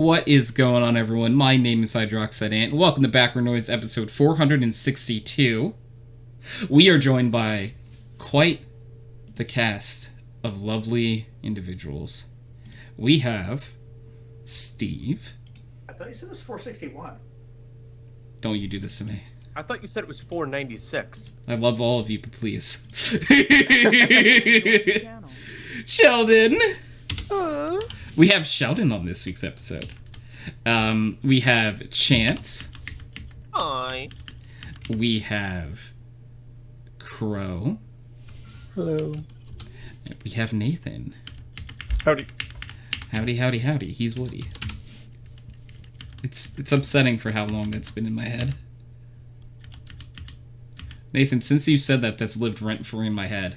What is going on, everyone? My name is HydroxideAnt. Welcome to Background Noise episode 462. We are joined by quite the cast of lovely individuals. We have Steve. I thought you said it was 461. Don't you do this to me. I thought you said it was 496. I love all of you, but please. Sheldon. We have Sheldon on this week's episode. We have Chance. Hi. We have Chro. Hello. We have Nathan. Howdy. Howdy, howdy, howdy. He's Woody. It's upsetting for how long that's been in my head. Nathan, since you said that, that's lived rent-free in my head.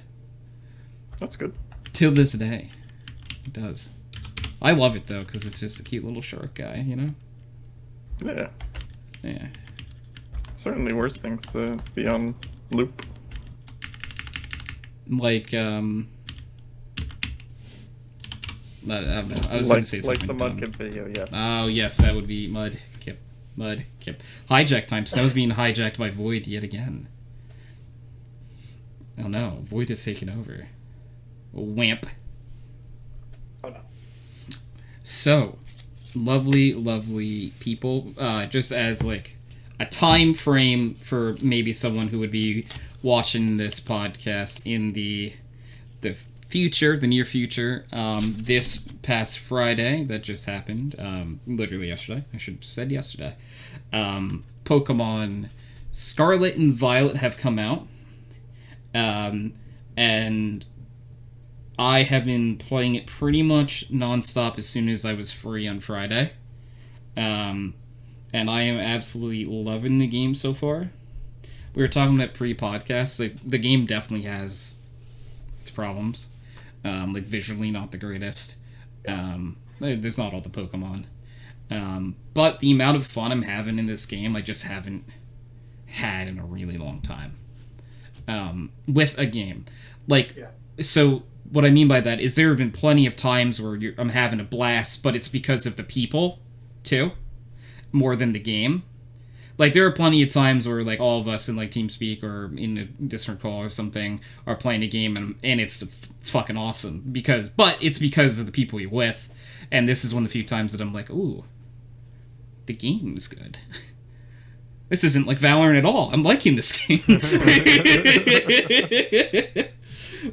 That's good. Till this day. It does. I love it, though, because it's just a cute little shark guy, you know? Yeah. Yeah. Certainly worse things to be on loop. Like, I don't know. I was going to say something like the dumb. Mudkip video, yes. Oh, yes, that would be Mudkip. Mudkip. Hijack time. So I was being hijacked by Void yet again. Oh no, Void is taking over. Wamp. Oh no. So, lovely, lovely people. Just as, like, a time frame for maybe someone who would be watching this podcast in the future, the near future. This past Friday, that just happened, literally yesterday, I should have said yesterday, Pokemon Scarlet and Violet have come out, and I have been playing it pretty much nonstop as soon as I was free on Friday. And I am absolutely loving the game so far. We were talking about pre-podcast, like, the game definitely has its problems. Like, visually not the greatest. There's not all the Pokemon. But the amount of fun I'm having in this game, I just haven't had in a really long time. With a game. Like, so what I mean by that is there have been plenty of times where I'm having a blast, but it's because of the people, too, more than the game. Like, there are plenty of times where, like, all of us in, like, TeamSpeak or in a Discord call or something are playing a game, and it's fucking awesome. But it's because of the people you're with, and this is one of the few times that I'm like, ooh, the game's good. This isn't like Valorant at all. I'm liking this game.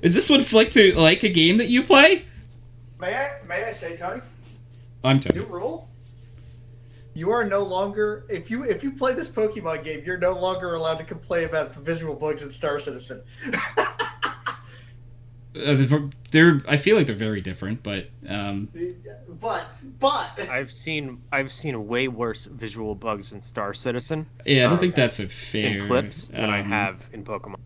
Is this what it's like to like a game that you play? May I say, Tony? I'm Tony. New rule? You are no longer, if you play this Pokemon game, you're no longer allowed to complain about the visual bugs in Star Citizen. I feel like they're very different, but but I've seen way worse visual bugs in Star Citizen. Yeah, I don't think that's a fair in clips than I have in Pokemon.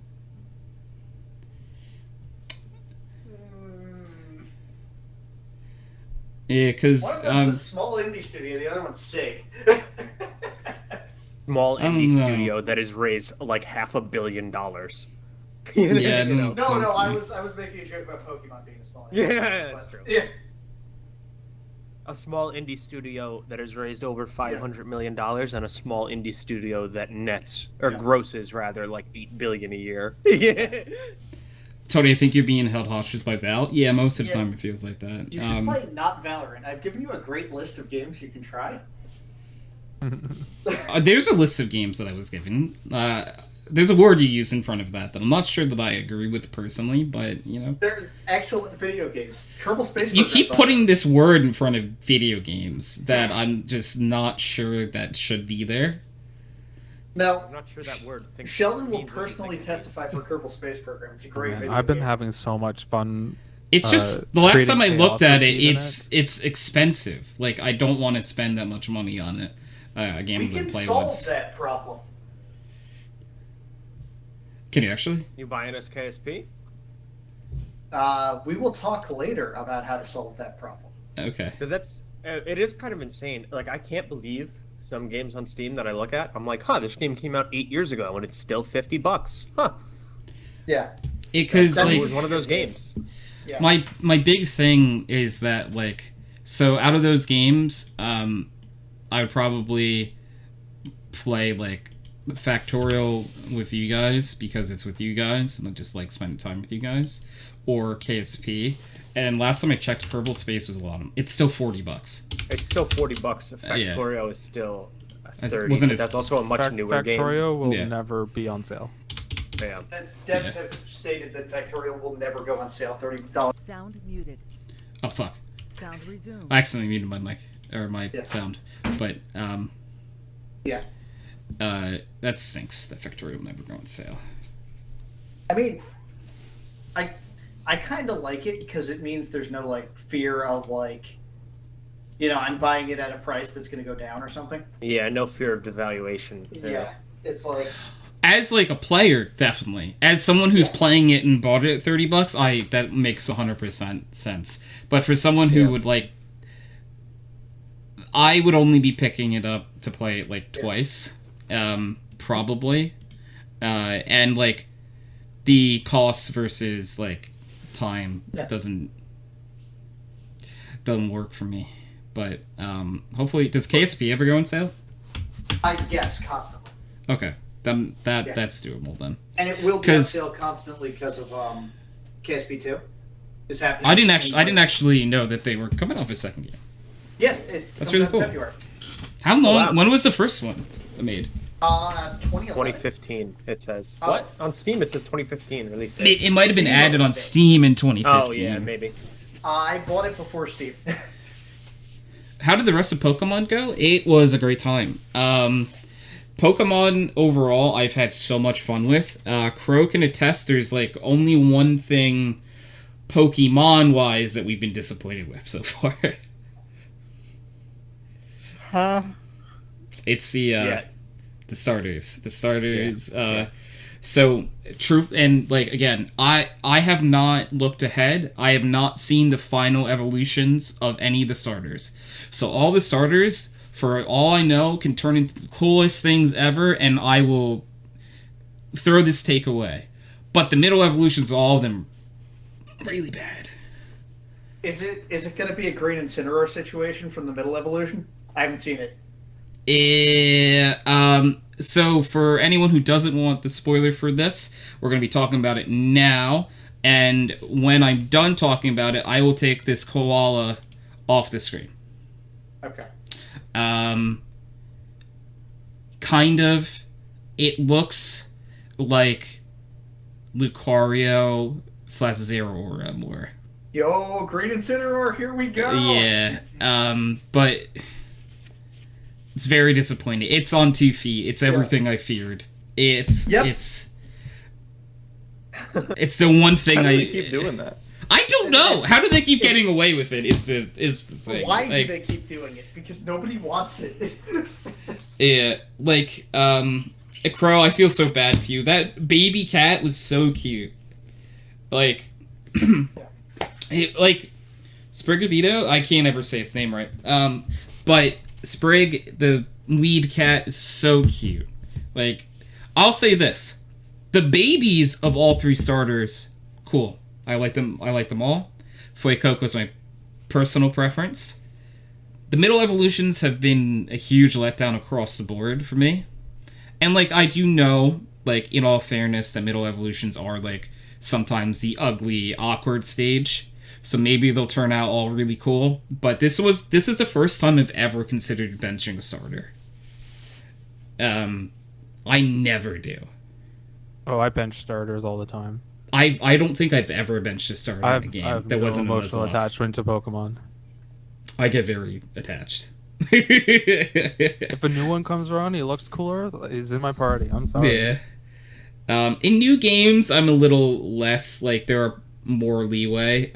Yeah, because one of them's a small indie studio, the other one's SIG. Small indie studio that has raised like $500 million. Yeah, No, I was making a joke about Pokemon being a small indie studio. Yeah, that's true. Yeah. A small indie studio that has raised over $500 million, and a small indie studio that nets or grosses rather like $8 billion a year. Yeah. Tony, I think you're being held hostage by Val. Yeah, most of the time it feels like that. You should play not Valorant. I've given you a great list of games you can try. There's a list of games that I was given. There's a word you use in front of that I'm not sure that I agree with personally, but, you know. They're excellent video games. Kerbal Space You Program keep putting this word in front of video games that I'm just not sure that should be there. Now, I'm not sure that word. Sheldon will personally testify for Kerbal Space Program. It's a great video I've been game. having so much fun. It's just the last time I looked at it, chaos it's expensive. Like, I don't want to spend that much money on it. A game We I'm going can to play solve once. that problem. Can you actually? You buy an SKSP? We will talk later about how to solve that problem. Okay. Because it is kind of insane. Like, I can't believe some games on Steam that I look at. I'm like, this game came out 8 years ago and it's still $50. Huh. Yeah. Because That like It was one of those games. Yeah. my big thing is that like So out of those games, I would probably play like Factorial with you guys because it's with you guys and I just like spending time with you guys, or KSP. And last time I checked, Kerbal Space was a lot of. It's still $40. It's still $40. Factorio is still 30. Wasn't But it- that's also a much newer game. Factorio will Yeah. never be on sale. Yeah. Devs have stated that Factorial will never go on sale. $30. Sound muted. Oh fuck! Sound resumed. I accidentally muted my mic or my sound, but Yeah. that stinks. That Factorio will never go on sale. I mean, I kind of like it because it means there's no like fear of like, I'm buying it at a price that's going to go down or something. Yeah, no fear of devaluation. Yeah. It's like, As like a player, definitely. As someone who's playing it and bought it at $30, that makes 100% sense. But for someone who would like, I would only be picking it up to play it like twice, probably, and like the cost versus like time doesn't work for me. But hopefully, does KSP ever go on sale? yes, constantly. Okay. Then that's doable then. And it will be on sale constantly because of KSP2 is happening. I didn't actually know that they were coming off a second game. Yeah, That's comes really out in cool. February. How long? wow. When was the first one made? 2011. 2015, it says. Oh. What? On Steam, it says 2015 release date. It might have been Steam added on release date. Steam in 2015. Oh, yeah, maybe. I bought it before Steam. How did the rest of Pokemon go? It was a great time. Pokemon overall, I've had so much fun with. Chro can attest there's like only one thing Pokemon-wise that we've been disappointed with so far. Huh? It's the starters. The starters. So true, and like again, I have not looked ahead. I have not seen the final evolutions of any of the starters. So all the starters, for all I know, can turn into the coolest things ever, and I will throw this take away. But the middle evolutions, all of them, really bad. Is it going to be a Green Incineroar situation from the middle evolution? I haven't seen it. So for anyone who doesn't want the spoiler for this, we're going to be talking about it now. And when I'm done talking about it, I will take this koala off the screen. Okay. Kind of. It looks like Lucario / Zeraora more. Yo, Green Incineroar, here we go! Yeah. But it's very disappointing. It's on 2 feet. It's everything I feared. It's the one thing How do they keep doing that? I don't know. How do they keep getting away with it? Is the thing. Why Like, do they keep doing it? Because nobody wants it. yeah, like Chro, I feel so bad for you. That baby cat was so cute. Like, like Sprigadito. I can't ever say its name right. But Sprig, the weed cat, is so cute. Like, I'll say this: the babies of all 3 starters, cool. I like them. I like them all. Fuecoke was my personal preference. The middle evolutions have been a huge letdown across the board for me. And like, I do know, like, in all fairness, that middle evolutions are like sometimes the ugly, awkward stage. So maybe they'll turn out all really cool. But this is the first time I've ever considered benching a starter. I never do. Oh, I bench starters all the time. I don't think I've ever benched a starter in a game I have that no wasn't a emotional Nuzlocke. attachment to Pokemon. I get very attached. If a new one comes around, he looks cooler. He's in my party. I'm sorry. Yeah. In new games, I'm a little less, like, there are more leeway.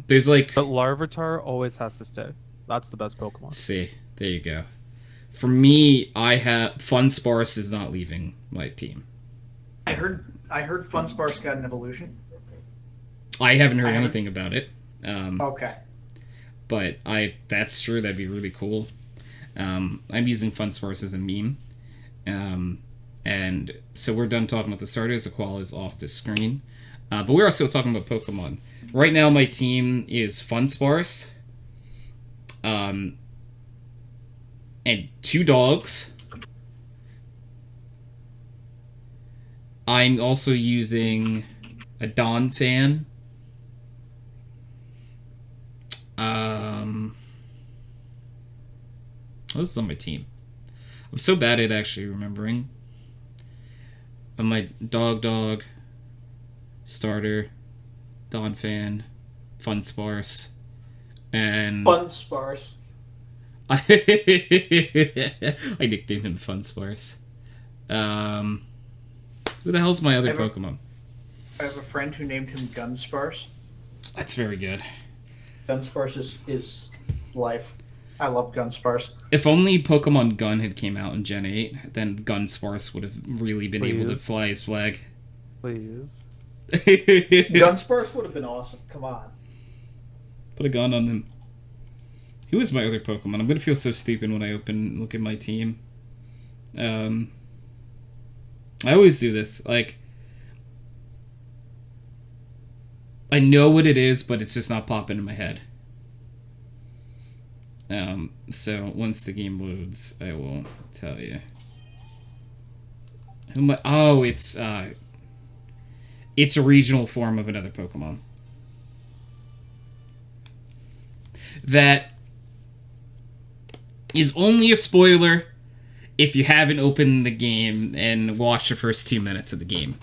There's, like... But Larvitar always has to stay. That's the best Pokemon. See, there you go. For me, I have... Funsparce is not leaving my team. I heard Funsparce got an evolution. I haven't heard anything about it. Okay. But that's true, that'd be really cool. I'm using Funsparce as a meme. And so we're done talking about the starters. The koala is off the screen. But we're also talking about Pokemon. Right now, my team is Funsparce, and 2 dogs. I'm also using a Dawn fan. What else is on my team? I'm so bad at actually remembering. My dog, starter, Dawn fan, fun sparse, and Fun sparse. I nicknamed him Fun Sparse. Who the hell's my other Pokemon? I have a friend who named him Gun Sparse. That's very good. Gun Sparse is life. I love Gun Sparse. If only Pokemon Gun had came out in Gen 8, then Gun Sparse would have really been able to fly his flag. Please. Gun Sparse would have been awesome. Come on. Put a gun on them. Who is my other Pokemon? I'm gonna feel so stupid when I look at my team. I always do this. Like, I know what it is, but it's just not popping in my head. So once the game loads, I will tell you. Who am I? Oh, it's a regional form of another Pokemon. That is only a spoiler if you haven't opened the game and watched the first 2 minutes of the game.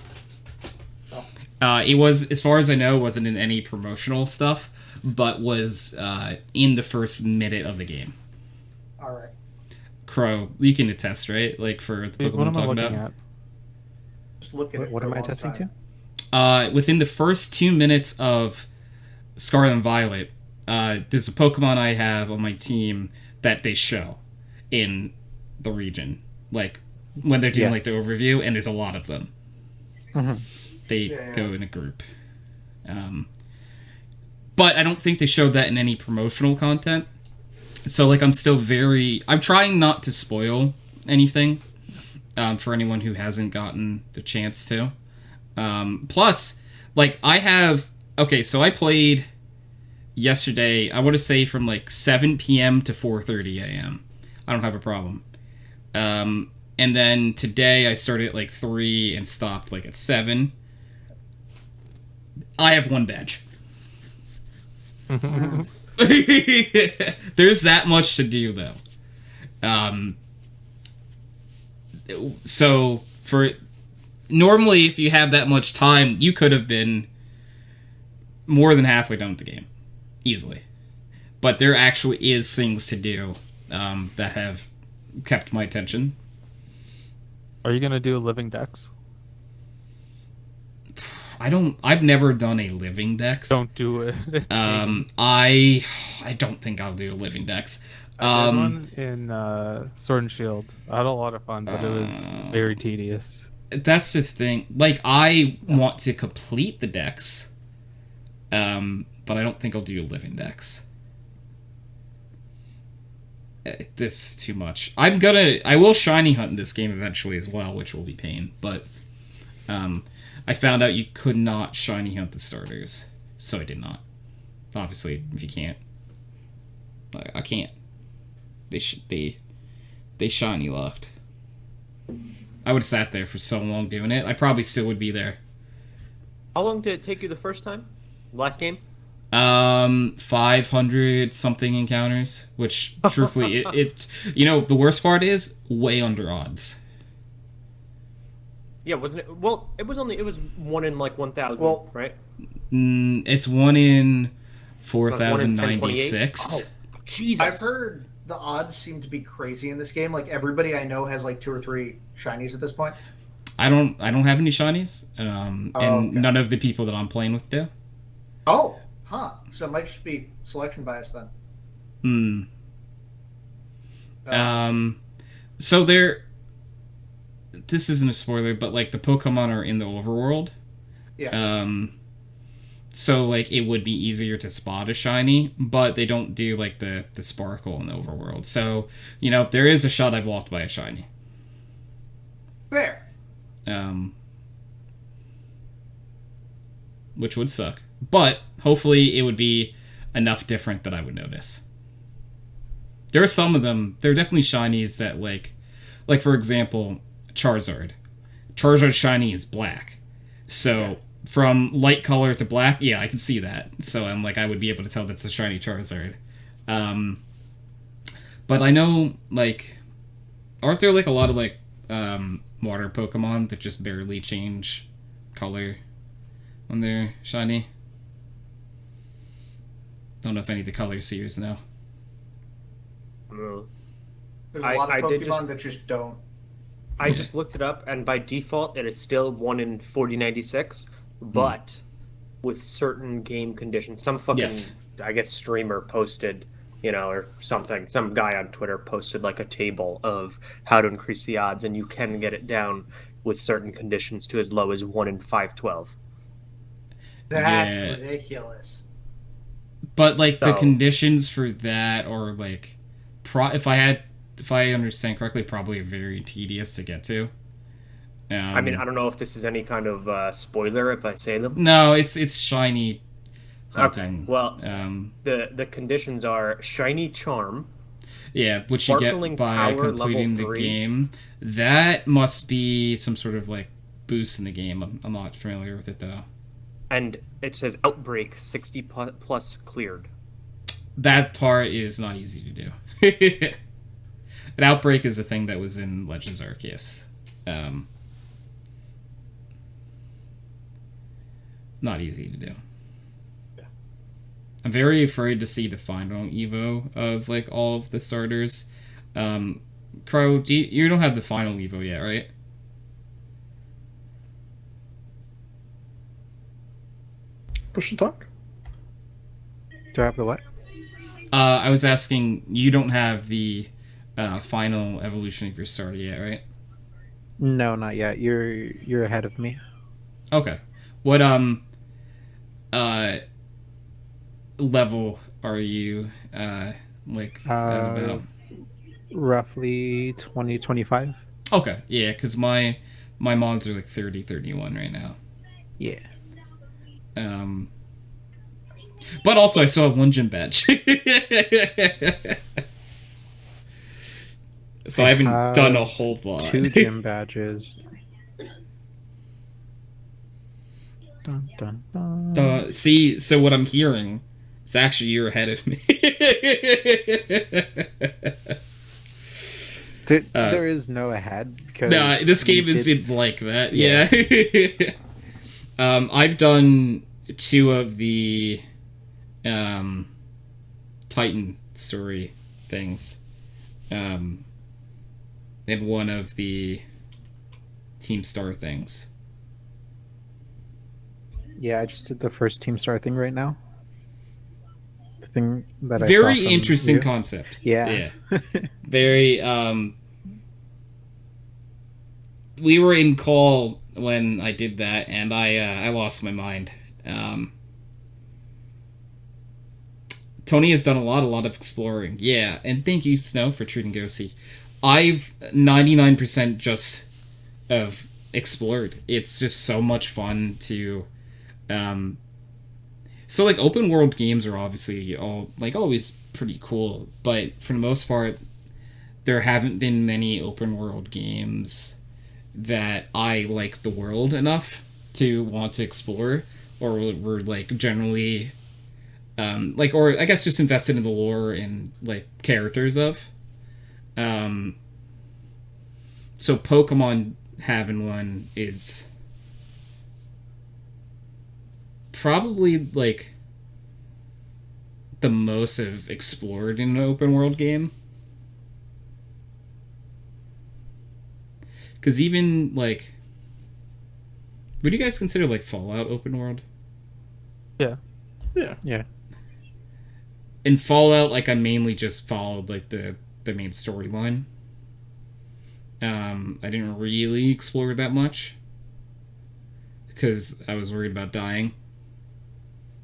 It was, as far as I know, wasn't in any promotional stuff, but was in the first minute of the game. All right. Chro, you can attest, right? Like, for the Pokemon What I'm am I talking looking about. at? Just look at it. What for am a I long testing time. to? Within the first 2 minutes of Scarlet and Violet, there's a Pokemon I have on my team that they show in the region, like when they're doing like the overview, and there's a lot of them. Mm-hmm. They go in a group, but I don't think they showed that in any promotional content. So like I'm trying not to spoil anything for anyone who hasn't gotten the chance to. Plus, like so I played yesterday, I want to say from like 7 p.m. to 4:30 a.m. I don't have a problem. And then today I started at like 3 and stopped like at 7. I have 1 badge. There's that much to do though. So for normally if you have that much time, you could have been more than halfway done with the game. Easily. But there actually is things to do that have kept my attention. Are you gonna do living decks? I've never done a living dex. Don't do it. I don't think I'll do a living dex. I did one in Sword and Shield. I had a lot of fun, but it was very tedious. That's the thing. Like, I want to complete the dex, but I don't think I'll do a living dex. This is too much. I will shiny hunt in this game eventually as well, which will be pain, but I found out you could not shiny hunt the starters, so I did not. Obviously, if you can't, I can't. They shiny locked. I would have sat there for so long doing it. I probably still would be there. How long did it take you the first time? Last game? 500 something encounters, which truthfully, it the worst part is way under odds. Yeah, wasn't it? Well, it was 1 in like 1,000, Well, right? It's 1 in 4,096. 4,096. Oh, Jesus! I've heard the odds seem to be crazy in this game. Like everybody I know has like 2 or 3 shinies at this point. I don't have any shinies, and okay. none of the people that I'm playing with do. Oh, huh. So it might just be selection bias then. So this isn't a spoiler, but like the Pokemon are in the overworld. Yeah. So like it would be easier to spot a shiny, but they don't do like the sparkle in the overworld. So, if there is a shot I've walked by a shiny. Fair. Which would suck. But hopefully it would be enough different that I would notice. There are some of them. There are definitely shinies that like for example, Charizard. Charizard's shiny is black. So from light color to black, yeah, I can see that. So I'm like, I would be able to tell that's a shiny Charizard. But I know, like, aren't there like a lot of like water Pokemon that just barely change color when they're shiny? Don't know if any of the color seers know. No. There's a lot of I did Pokemon that just don't. I just looked it up, and by default, it is still 1 in 4096, but with certain game conditions. Some fucking, I guess, streamer posted, or something. Some guy on Twitter posted, like, a table of how to increase the odds, and you can get it down with certain conditions to as low as 1 in 512. That's ridiculous. But, like, the conditions for that are, like, if I understand correctly, probably very tedious to get to. I mean, I don't know if this is any kind of spoiler if I say them. No, it's shiny hunting. Okay. Well, the conditions are shiny charm. Yeah, which you get by completing the game. That must be some sort of like boost in the game. I'm not familiar with it though. And it says outbreak 60 plus cleared. That part is not easy to do. An outbreak is a thing that was in Legends Arceus. Not easy to do. Yeah. I'm very afraid to see the final Evo of like all of the starters. Chro, you don't have the final Evo yet, right? Push to talk. Do I have the what? I was asking, you don't have the final evolution of your starter yet, right? No, not yet. You're ahead of me. Okay. What level are you about? Roughly 20-25. Okay. Yeah, cuz my mods are like 30-31 right now. Yeah. But also I still have one gym badge. So I haven't done a whole lot. 2 gym badges. Dun, dun, dun. See, so what I'm hearing is actually you're ahead of me. There is no ahead because this game isn't like that. Yeah. I've done 2 of the Titan story things. And 1 of the Team Star things. Yeah, I just did the first Team Star thing right now. The thing that I very saw from interesting you. concept. Yeah. Very we were in call when I did that and I lost my mind. Tony has done a lot of exploring. Yeah, and thank you, Snow, for treating Ghosty. I've 99% just of explored. It's just so much fun to so like open world games are obviously always pretty cool, but for the most part there haven't been many open world games that I like the world enough to want to explore, or were like generally or I guess just invested in the lore and like characters of. So Pokemon having one is probably like the most I've explored in an open world game. Because even like, would you guys consider like Fallout open world? Yeah. In Fallout, like I mainly just followed like the main storyline. I didn't really explore that much because I was worried about dying.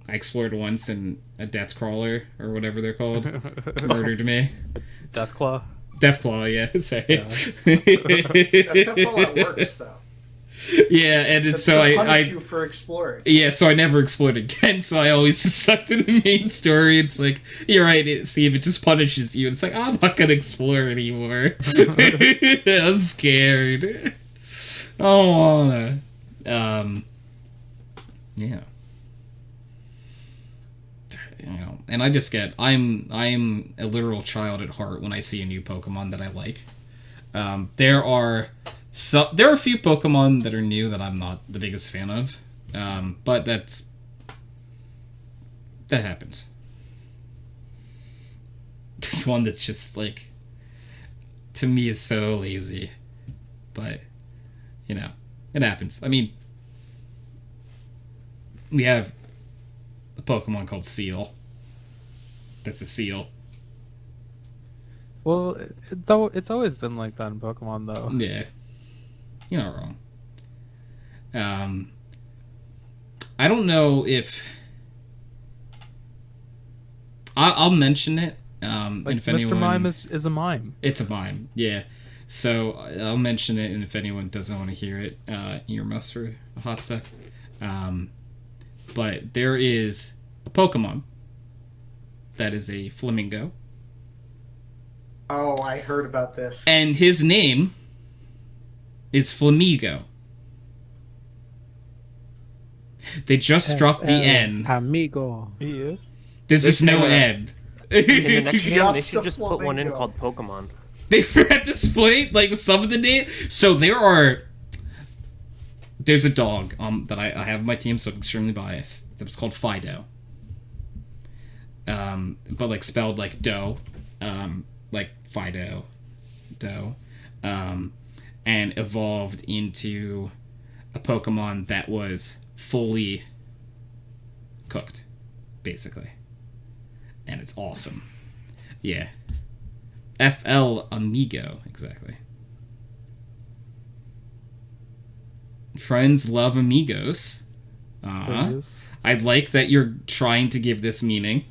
I explored once and a death crawler or whatever they're called murdered me. Deathclaw. Deathclaw, yeah. Sorry. That's how Fallout works, though. Yeah, and That's so to I punish you for exploring. yeah, so I never explored again. So I always stuck to the main story. It's like you're right, Steve. It just punishes you. It's like I'm not gonna explore anymore. I'm scared. I don't wanna. Yeah. You know, and I just get I'm a literal child at heart when I see a new Pokemon that I like. There are a few Pokemon that are new that I'm not the biggest fan of, but that happens. There's one that's just like, to me, is so lazy, but you know, it happens. I mean, we have a Pokemon called Seal. That's a seal. Well, it's always been like that in Pokemon, though. Yeah, you're not wrong. I don't know if I'll mention it. Like if Mr. anyone, Mime is a mime. it's a mime. Yeah, so I'll mention it, and if anyone doesn't want to hear it, earmuffs for a hot sec. But there is a Pokemon that is a flamingo. Oh, I heard about this. And his name is Flamigo. They just dropped the N. Amigo. Yeah. There's just no should, N. In the next game, they Just should a just put one in flamingo. called Pokemon. They forgot to split like some of the name. So there's a dog that I have on my team, so I'm extremely biased. That was called Fido. But like spelled like doe, like Fido, doe, and evolved into a Pokemon that was fully cooked, basically, and it's awesome. Yeah, FL Amigo, exactly. Friends love amigos. I'd like that you're trying to give this meaning.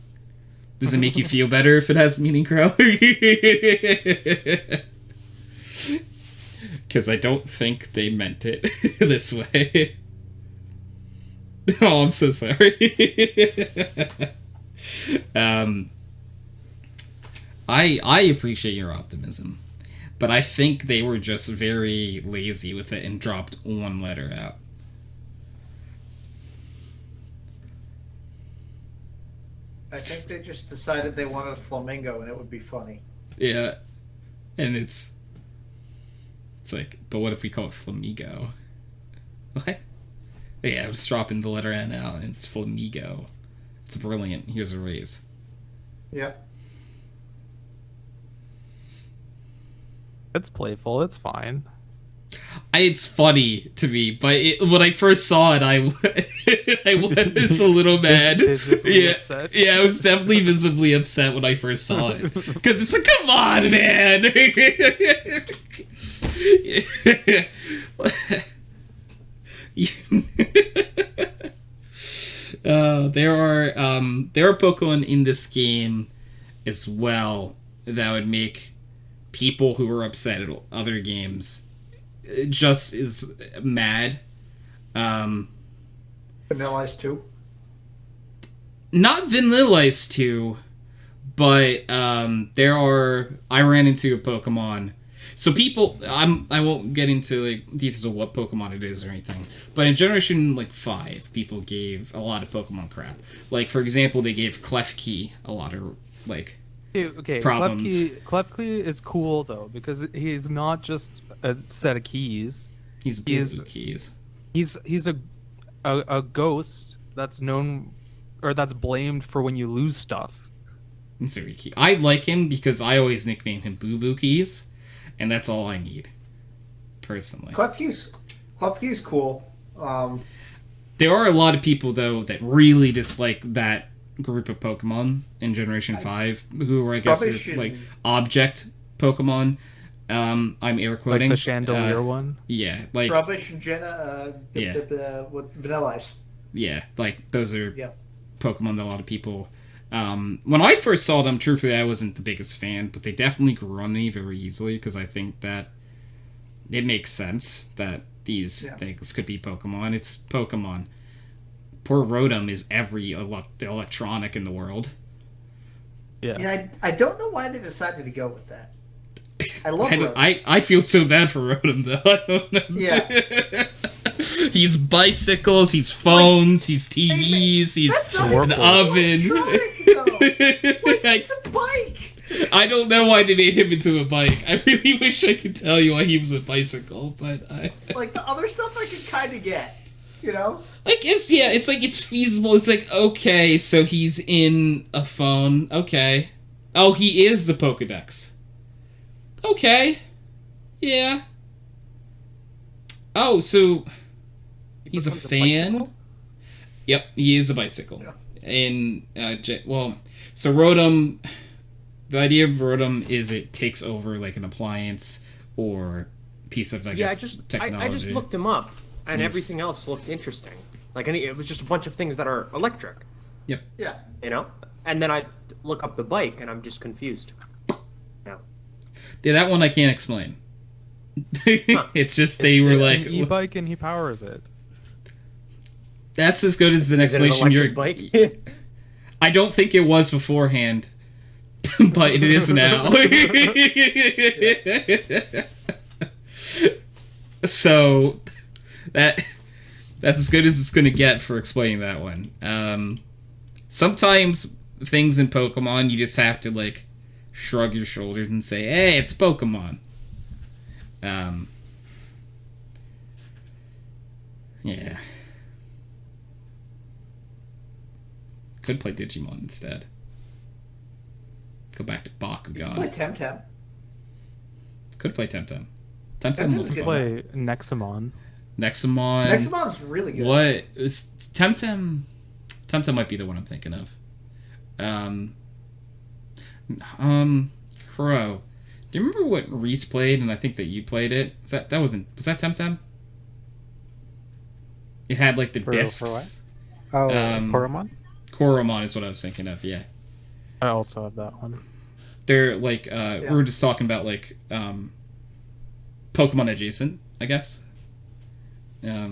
Does it make you feel better if it has meaning, Chro? Because I don't think they meant it this way. Oh, I'm so sorry. I appreciate your optimism, but I think they were just very lazy with it and dropped one letter out. I think they just decided they wanted a flamingo and it would be funny. Yeah, and it's like, but what if we call it Flamigo? What? Yeah, I'm just dropping the letter N out, and it's Flamigo. It's brilliant. Here's a raise. Yeah. It's playful. It's fine. It's funny to me, but when I first saw it, I was a little mad. Visibly Yeah, upset. yeah, I was definitely visibly upset when I first saw it, because it's like, come on, man. There are Pokemon in this game as well that would make people who were upset at other games just as mad. Vanilla Ice 2. Not Vanilla Ice 2, but I ran into a Pokemon. So people, I won't get into like details of what Pokemon it is or anything, but in Generation 5, people gave a lot of Pokemon crap. Like, for example, they gave Klefki a lot of Okay, problems. Klefki is cool though because he's not just a set of keys. He's blue keys. He's a ghost that's known or that's blamed for when you lose stuff. He's very key. I like him because I always nickname him Boo Boo Keys, and that's all I need, personally. Klefki's cool. There are a lot of people though that really dislike that group of Pokemon in Generation 5 who are, I guess, like object Pokemon. I'm air quoting. Like the chandelier one? Yeah, like Rubbish and Jenna, yeah. with Vanilla Ice. Yeah, like those are Yep. Pokemon that a lot of people. When I first saw them, truthfully, I wasn't the biggest fan, but they definitely grew on me very easily because I think that it makes sense that these things could be Pokemon. It's Pokemon. Poor Rotom is every electronic in the world. Yeah, I don't know why they decided to go with that. I love Rotom. I feel so bad for Rotom, though. I don't know. Yeah. He's bicycles, he's phones, he's TVs, he's an oven. It's a bike. I don't know why they made him into a bike. I really wish I could tell you why he was a bicycle, but like the other stuff I could kind of get, you know? I guess, yeah, it's like, it's feasible. It's like, okay, so he's in a phone. Okay. Oh, he is the Pokedex. Okay. Yeah. Oh, so he's a fan? Yep, he is a bicycle. Yeah. And, so Rotom, the idea of Rotom is it takes over, like, an appliance or piece of, technology. I just looked him up, and everything else looked interesting. Like, it was just a bunch of things that are electric. Yep. Yeah. You know? And then I look up the bike, and I'm just confused. Yeah, that one I can't explain. It's just they were like... an e-bike and he powers it. That's as good as the explanation you're... bike? I don't think it was beforehand, but it is now. So, that's as good as it's going to get for explaining that one. Sometimes things in Pokemon, you just have to, like, shrug your shoulders and say, hey, it's Pokemon. Yeah. Could play Digimon instead. Go back to Bakugan. Play Temtem. Could play Temtem. Temtem would play Nexamon. Nexamon's really good. What is Temtem? Temtem might be the one I'm thinking of. Chro. Do you remember what Reese played? And I think that you played it. Was that Temtem? It had like the discs. For what? Oh, Koromon? Koromon is what I was thinking of. Yeah. I also have that one. They're like we were just talking about like Pokemon adjacent, I guess. Yeah.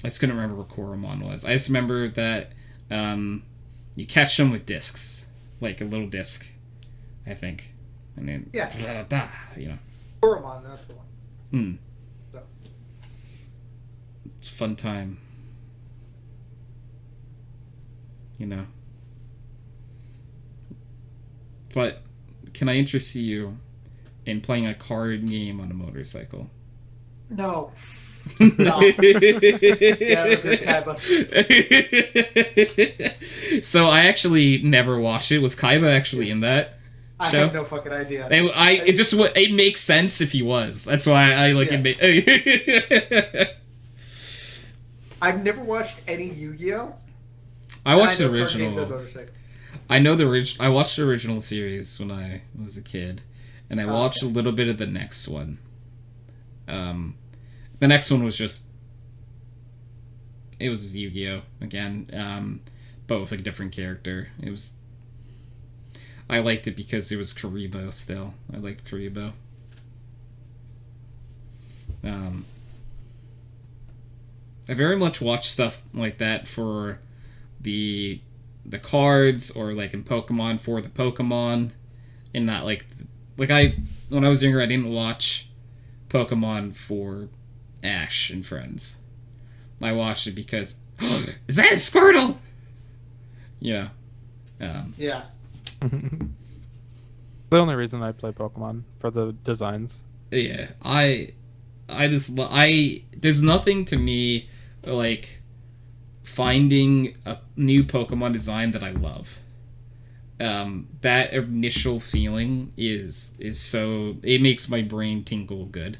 I just couldn't remember what Koromon was. I just remember that you catch them with discs, like a little disc, I think, and then you know. Koromon, that's the one. So. It's a fun time, you know. But can I interest you in playing a card game on a motorcycle? No. No. So I actually never watched it. Was Kaiba actually in that show? I have no fucking idea. It makes sense if he was. That's why I like it. I've never watched any Yu-Gi-Oh. I watched the original. I know I watched the original series when I was a kid, and I watched a little bit of the next one. The next one was just... It was Yu-Gi-Oh! Again, but with a different character. It was... I liked it because it was Karibo still. I liked Karibo. I very much watch stuff like that for the cards, or like in Pokemon for the Pokemon, and not like when I was younger I didn't watch Pokemon for Ash and friends. I watched it because is that a Squirtle? Yeah. Yeah. The only reason I play Pokemon for the designs. Yeah, I there's nothing to me like finding a new Pokemon design that I love. That initial feeling is so, it makes my brain tingle good.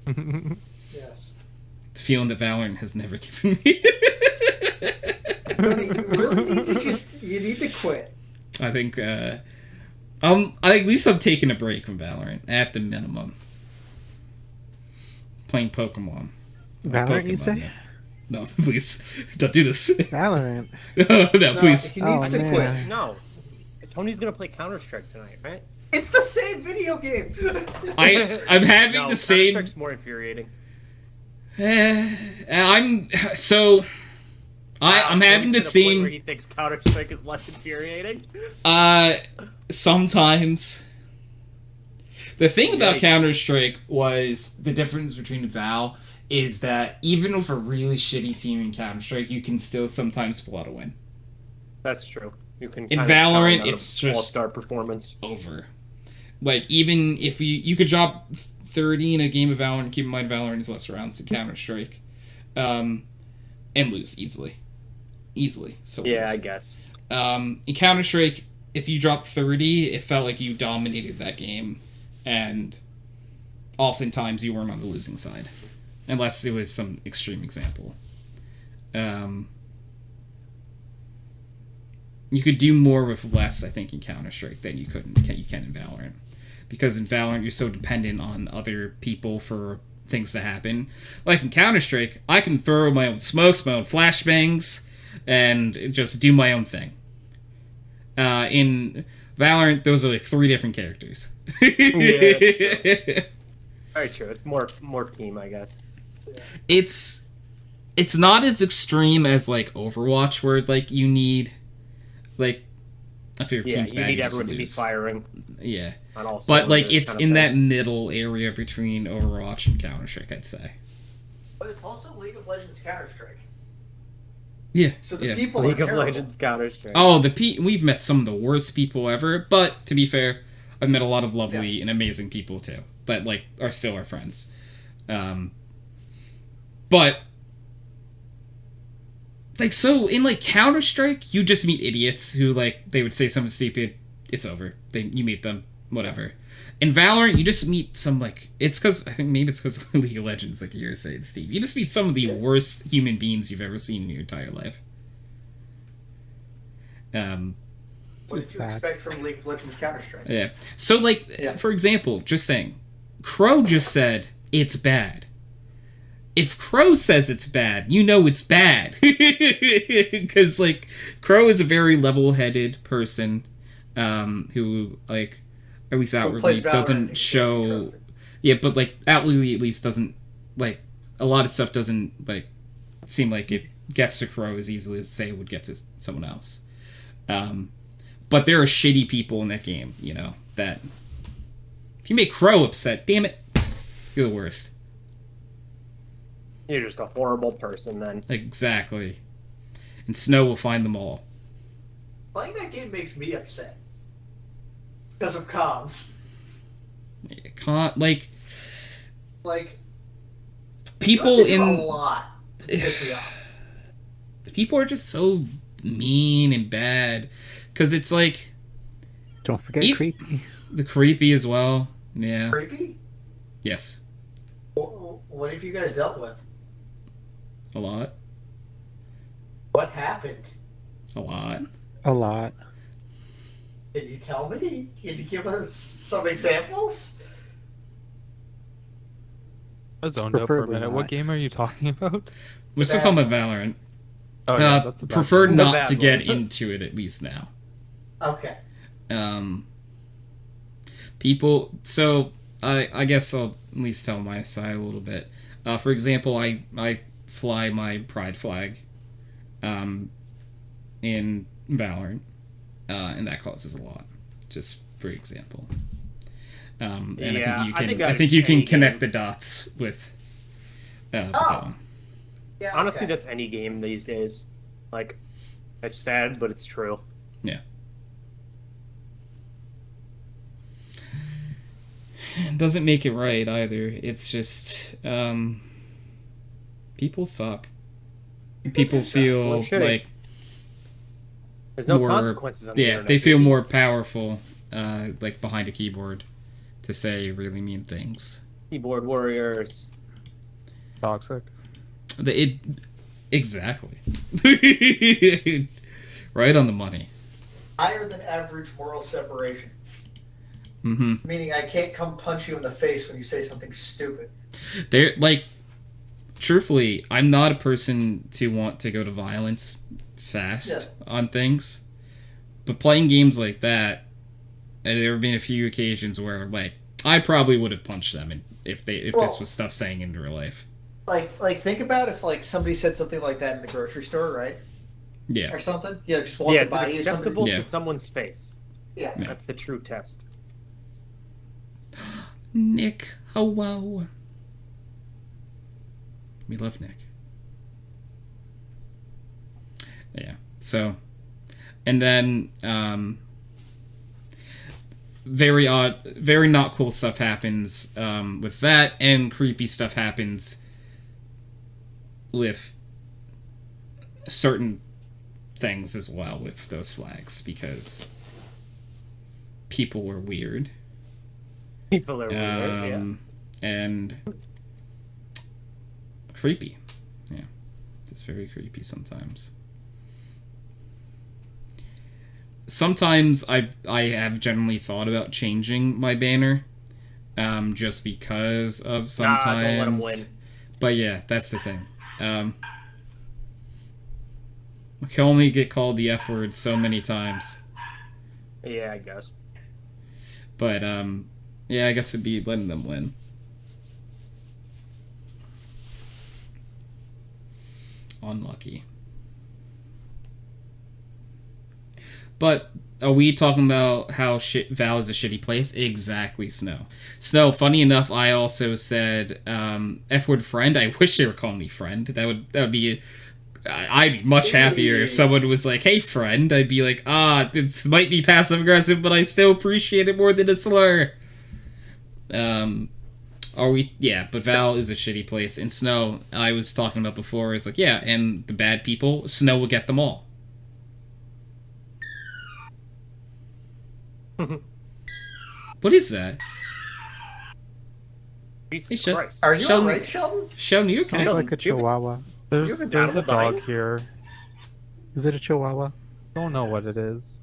Yes. The feeling that Valorant has never given me. You really need to you need to quit. I think at least I'm taking a break from Valorant at the minimum. Playing Pokemon. Valorant, you say? Yeah. No, please don't do this. Valorant. No, please. He needs to quit. No. Tony's gonna play Counter-Strike tonight, right? It's the same video game. I'm having No, the same. Counter-Strike's more infuriating. I'm so. I'm having the Tony's at a point where same. he thinks Counter-Strike is less infuriating. Sometimes. The thing about Yikes. Counter-Strike was the difference between Val is that even with a really shitty team in Counter-Strike, you can still sometimes pull out a win. That's true. You can In kinda Valorant, count on it's an just- all-star performance. Over. Like, even if you could drop 30 in a game of Valorant, keep in mind Valorant is less rounds than Counter-Strike, and lose easily. Easily. So Yeah, lose. I guess. In Counter-Strike, if you dropped 30, it felt like you dominated that game, and oftentimes you weren't on the losing side. Unless it was some extreme example. You could do more with less, I think, in Counter-Strike than you can in Valorant. Because in Valorant, you're so dependent on other people for things to happen. Like in Counter-Strike, I can throw my own smokes, my own flashbangs, and just do my own thing. In Valorant, those are like 3 different characters. Yeah, Very true. It's more team, I guess. It's not as extreme as like Overwatch, where like you need like if your Yeah, team's you bad, need you just everyone to be lose. firing Yeah, on all but like cylinders it's kind of in thing. that middle area between Overwatch and Counter-Strike, I'd say. But it's also League of Legends Counter-Strike. Yeah, So the yeah. people League are of terrible. Legends Counter-Strike. Oh, we've met some of the worst people ever, but to be fair, I've met a lot of lovely and amazing people too, that like are still our friends. But like, so in like Counter-Strike, you just meet idiots who like they would say something stupid, it's over. You meet them, whatever. In Valorant, you just meet some like it's because I think maybe it's because of League of Legends, like you were saying, Steve. You just meet some of the worst human beings you've ever seen in your entire life. What did you bad. expect from League of Legends Counter-Strike? Yeah. So, like, for example, just saying, Chro just said it's bad. If Chro says it's bad, you know it's bad. Because, like, Chro is a very level-headed person who, like, at least outwardly plays Valorant and doesn't can show... be trusted. Yeah, but, like, outwardly at least doesn't, like, a lot of stuff doesn't, like, seem like it gets to Chro as easily as, say, it would get to someone else. But there are shitty people in that game, you know, that if you make Chro upset, damn it, you're the worst. You're just a horrible person then. Exactly. And Snow will find them all. Playing that game makes me upset. Because of comms. It can't, like, Like, people you have to do in... a lot to piss me off. People are just so mean and bad. Because it's like... Don't forget creepy. The creepy as well. Yeah. Creepy? Yes. What have you guys dealt with? A lot. What happened? A lot. A lot. Can you tell me? Can you give us some examples? I zoned out for a Preferably minute. not. What game are you talking about? We're still talking about Valorant. Oh, yeah, that's a bad Prefer one. not bad to get one. into it at least now. Okay. People, so I guess I'll at least tell my side a little bit. For example, I fly my pride flag in Valorant, and that causes a lot, just for example. And Yeah, I think you can any connect game. the dots with that Oh. one. Yeah, Honestly, okay. that's any game these days. Like, it's sad, but it's true. Yeah. It doesn't make it right either. It's just people suck. People feel Well, shitty. like There's no more, consequences on the yeah, internet. they feel dude. more powerful, like behind a keyboard, to say really mean things. Keyboard warriors. Toxic. Exactly. Right on the money. Higher than average moral separation. Mm-hmm. Meaning I can't come punch you in the face when you say something stupid. They're like, truthfully, I'm not a person to want to go to violence fast on things, But playing games like that, and there have been a few occasions where, like, I probably would have punched them if this was stuff saying in real life. Like think about if like somebody said something like that in the grocery store, right? Yeah. Or something. You know, just walking is by it you. acceptable Yeah. to someone's face? Yeah. That's the true test. Nick, hello. We love Nick. Yeah. So, and then very odd, very not cool stuff happens with that, and creepy stuff happens with certain things as well with those flags, because people were weird. People are weird, yeah. And creepy. Yeah. It's very creepy sometimes. Sometimes I have generally thought about changing my banner, just because of sometimes. Don't let 'em win. But yeah, that's the thing. I can only get called the F word so many times. Yeah, I guess. But yeah, I guess it'd be letting them win. Unlucky. But are we talking about how Val is a shitty place? Exactly, Snow. Snow, funny enough, I also said F-word friend. I wish they were calling me friend. That would be... I'd be much happier if someone was like, hey, friend. I'd be like, this might be passive-aggressive, but I still appreciate it more than a slur. Are we... Yeah, but Val is a shitty place. And Snow, I was talking about before, is like, yeah, and the bad people, Snow will get them all. What is that? Jesus Hey, Christ. Are you Sheldon- alright, Sheldon? Sheldon, you okay? Sounds like a chihuahua. There's You have an there's a animal dying? dog here. Is it a chihuahua? Don't know what it is.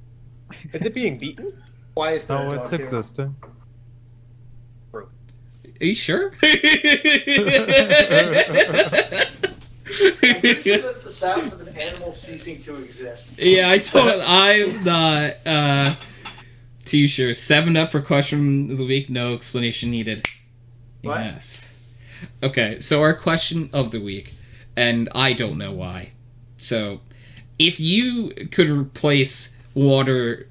Is it being beaten? Why is there No, a dog it's here? existing. Are you sure? I'm pretty sure that's the sounds of an animal ceasing to exist. Yeah, I'm not too sure. 7 up for question of the week. No explanation needed. What? Yes. Okay, so our question of the week, and I don't know why. So, if you could replace water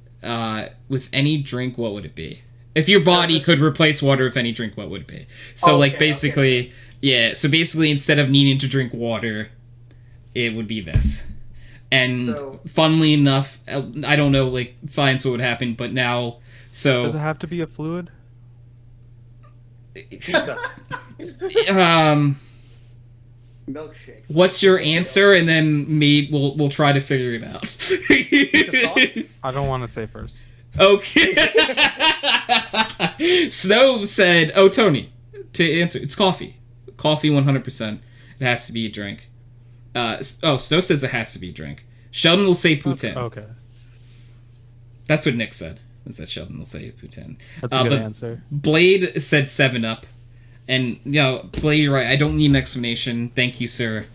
with any drink, what would it be? If your body could replace water with any drink, what would it be? So, Okay, like, basically, yeah, so basically, instead of needing to drink water, it would be this. And So- funnily enough, I don't know, like, science what would happen, but now, so... Does it have to be a fluid? Pizza. Milkshake. What's your answer? And then we'll try to figure it out. sauce? I don't want to say first. Okay. Snow said, "Oh, Tony, to answer, it's coffee. Coffee, 100%. It has to be a drink." Snow says it has to be a drink. Sheldon will say poutine. Okay, That's what Nick said. Is that Sheldon will say poutine. that's a good but answer. Blade said 7-Up. And, Blade, you're right. I don't need an explanation. Thank you, sir.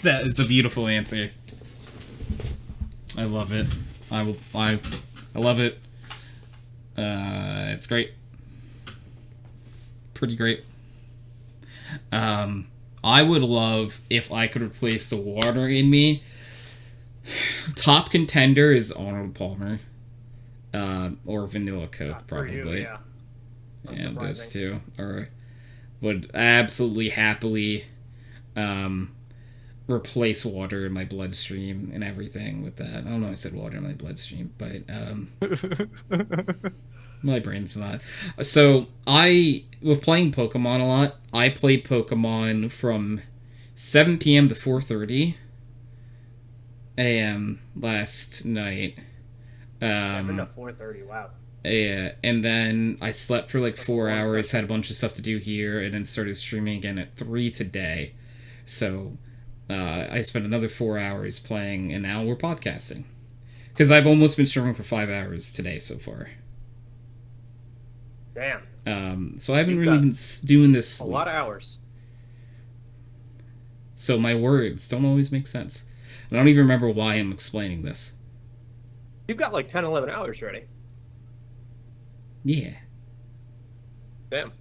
That is a beautiful answer. I love it. I love it. It's great. Pretty great. I would love if I could replace the water in me. Top contender is Arnold Palmer. Or Vanilla Coke, For you, probably. yeah. And those Unsurprising. two would absolutely happily replace water in my bloodstream and everything with that. I don't know, I said water in my bloodstream, but my brain's not. So with playing Pokemon a lot, I played Pokemon from 7 p.m. to 4:30 a.m. last night. 7 to 4:30, wow. Yeah, and then I slept for like 4 hours, had a bunch of stuff to do here, and then started streaming again at 3 today. So I spent another 4 hours playing, and now we're podcasting. Because I've almost been streaming for 5 hours today so far. Damn. So I haven't You've really got been doing this. A lot of hours. So my words don't always make sense. And I don't even remember why I'm explaining this. You've got like 10, 11 hours already. Yeah. Damn.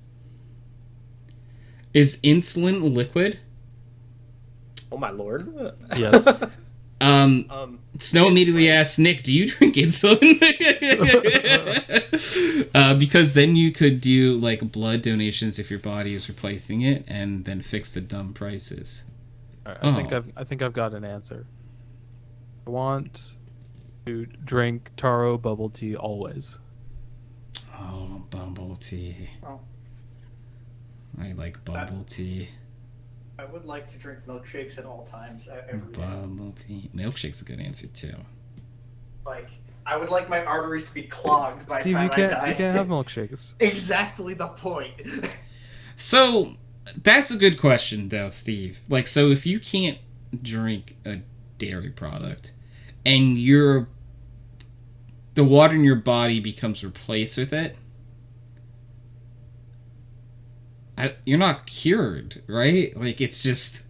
Is insulin liquid? Oh my lord. Yes. Snow immediately asks Nick, "Do you drink insulin?" Because then you could do like blood donations if your body is replacing it, and then fix the dumb prices. All right, I think I've got an answer. I want to drink taro bubble tea always. Oh, bubble tea. Oh, I like bubble tea. I would like to drink milkshakes at all times. Every day. Bubble tea. Milkshake's a good answer too. Like, I would like my arteries to be clogged by the Steve, time you can't I die. you can't have milkshakes. Exactly the point. So that's a good question, though, Steve. Like, so if you can't drink a dairy product, and the water in your body becomes replaced with it, you're not cured, right? Like, it's just...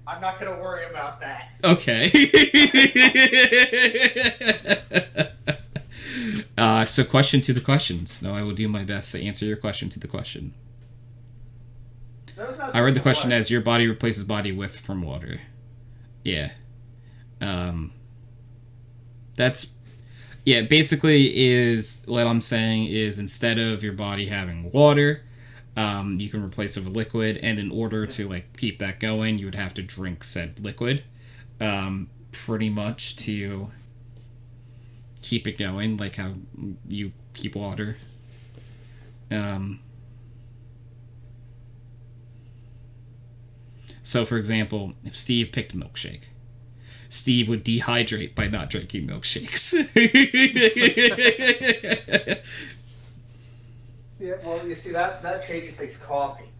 I'm not going to worry about that. Okay. So question to the questions. No, I will do my best to answer your question to the question. I read the question as your body replaces body with from water. Yeah. That's... Yeah, basically is... What I'm saying is instead of your body having water... you can replace it with liquid, and in order to like keep that going, you would have to drink said liquid, pretty much to keep it going, like how you keep water. So, for example, if Steve picked a milkshake, Steve would dehydrate by not drinking milkshakes. Yeah, well, you see, that changes things coffee.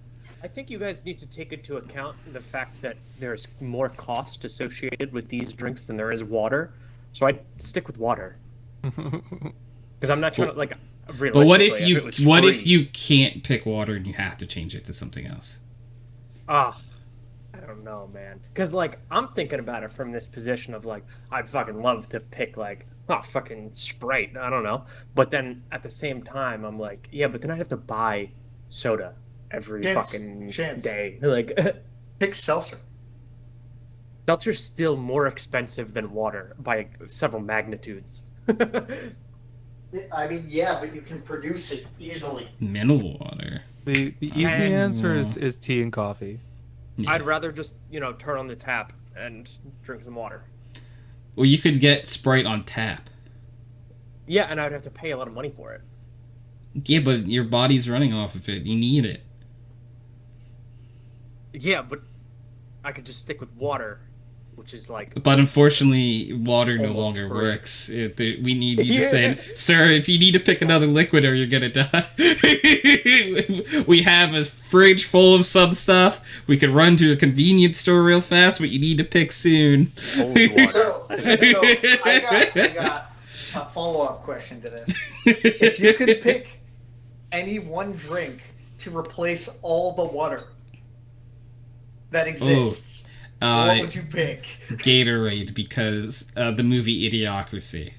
I think you guys need to take into account the fact that there's more cost associated with these drinks than there is water. So I'd stick with water. Because I'm not trying to, like, but what if what if you can't pick water and you have to change it to something else? I don't know, man. Because, like, I'm thinking about it from this position of, like, I'd fucking love to pick, like, fucking Sprite. I don't know. But then at the same time, I'm like, yeah, but then I'd have to buy soda every fucking day. Like, pick seltzer. Seltzer's still more expensive than water by several magnitudes. I mean, yeah, but you can produce it easily. Mineral water. The easy answer is tea and coffee. Yeah. I'd rather just, turn on the tap and drink some water. Well, you could get Sprite on tap. Yeah, and I'd have to pay a lot of money for it. Yeah, but your body's running off of it. You need it. Yeah, but I could just stick with water, which is like... But unfortunately, water no longer free. works. We need you to say, "Sir, if you need to pick another liquid or you're gonna die." We have a fridge full of some stuff. We could run to a convenience store real fast, but you need to pick soon. So I got a follow-up question to this. If you could pick any one drink to replace all the water that exists, what would you pick? Gatorade, because the movie Idiocracy.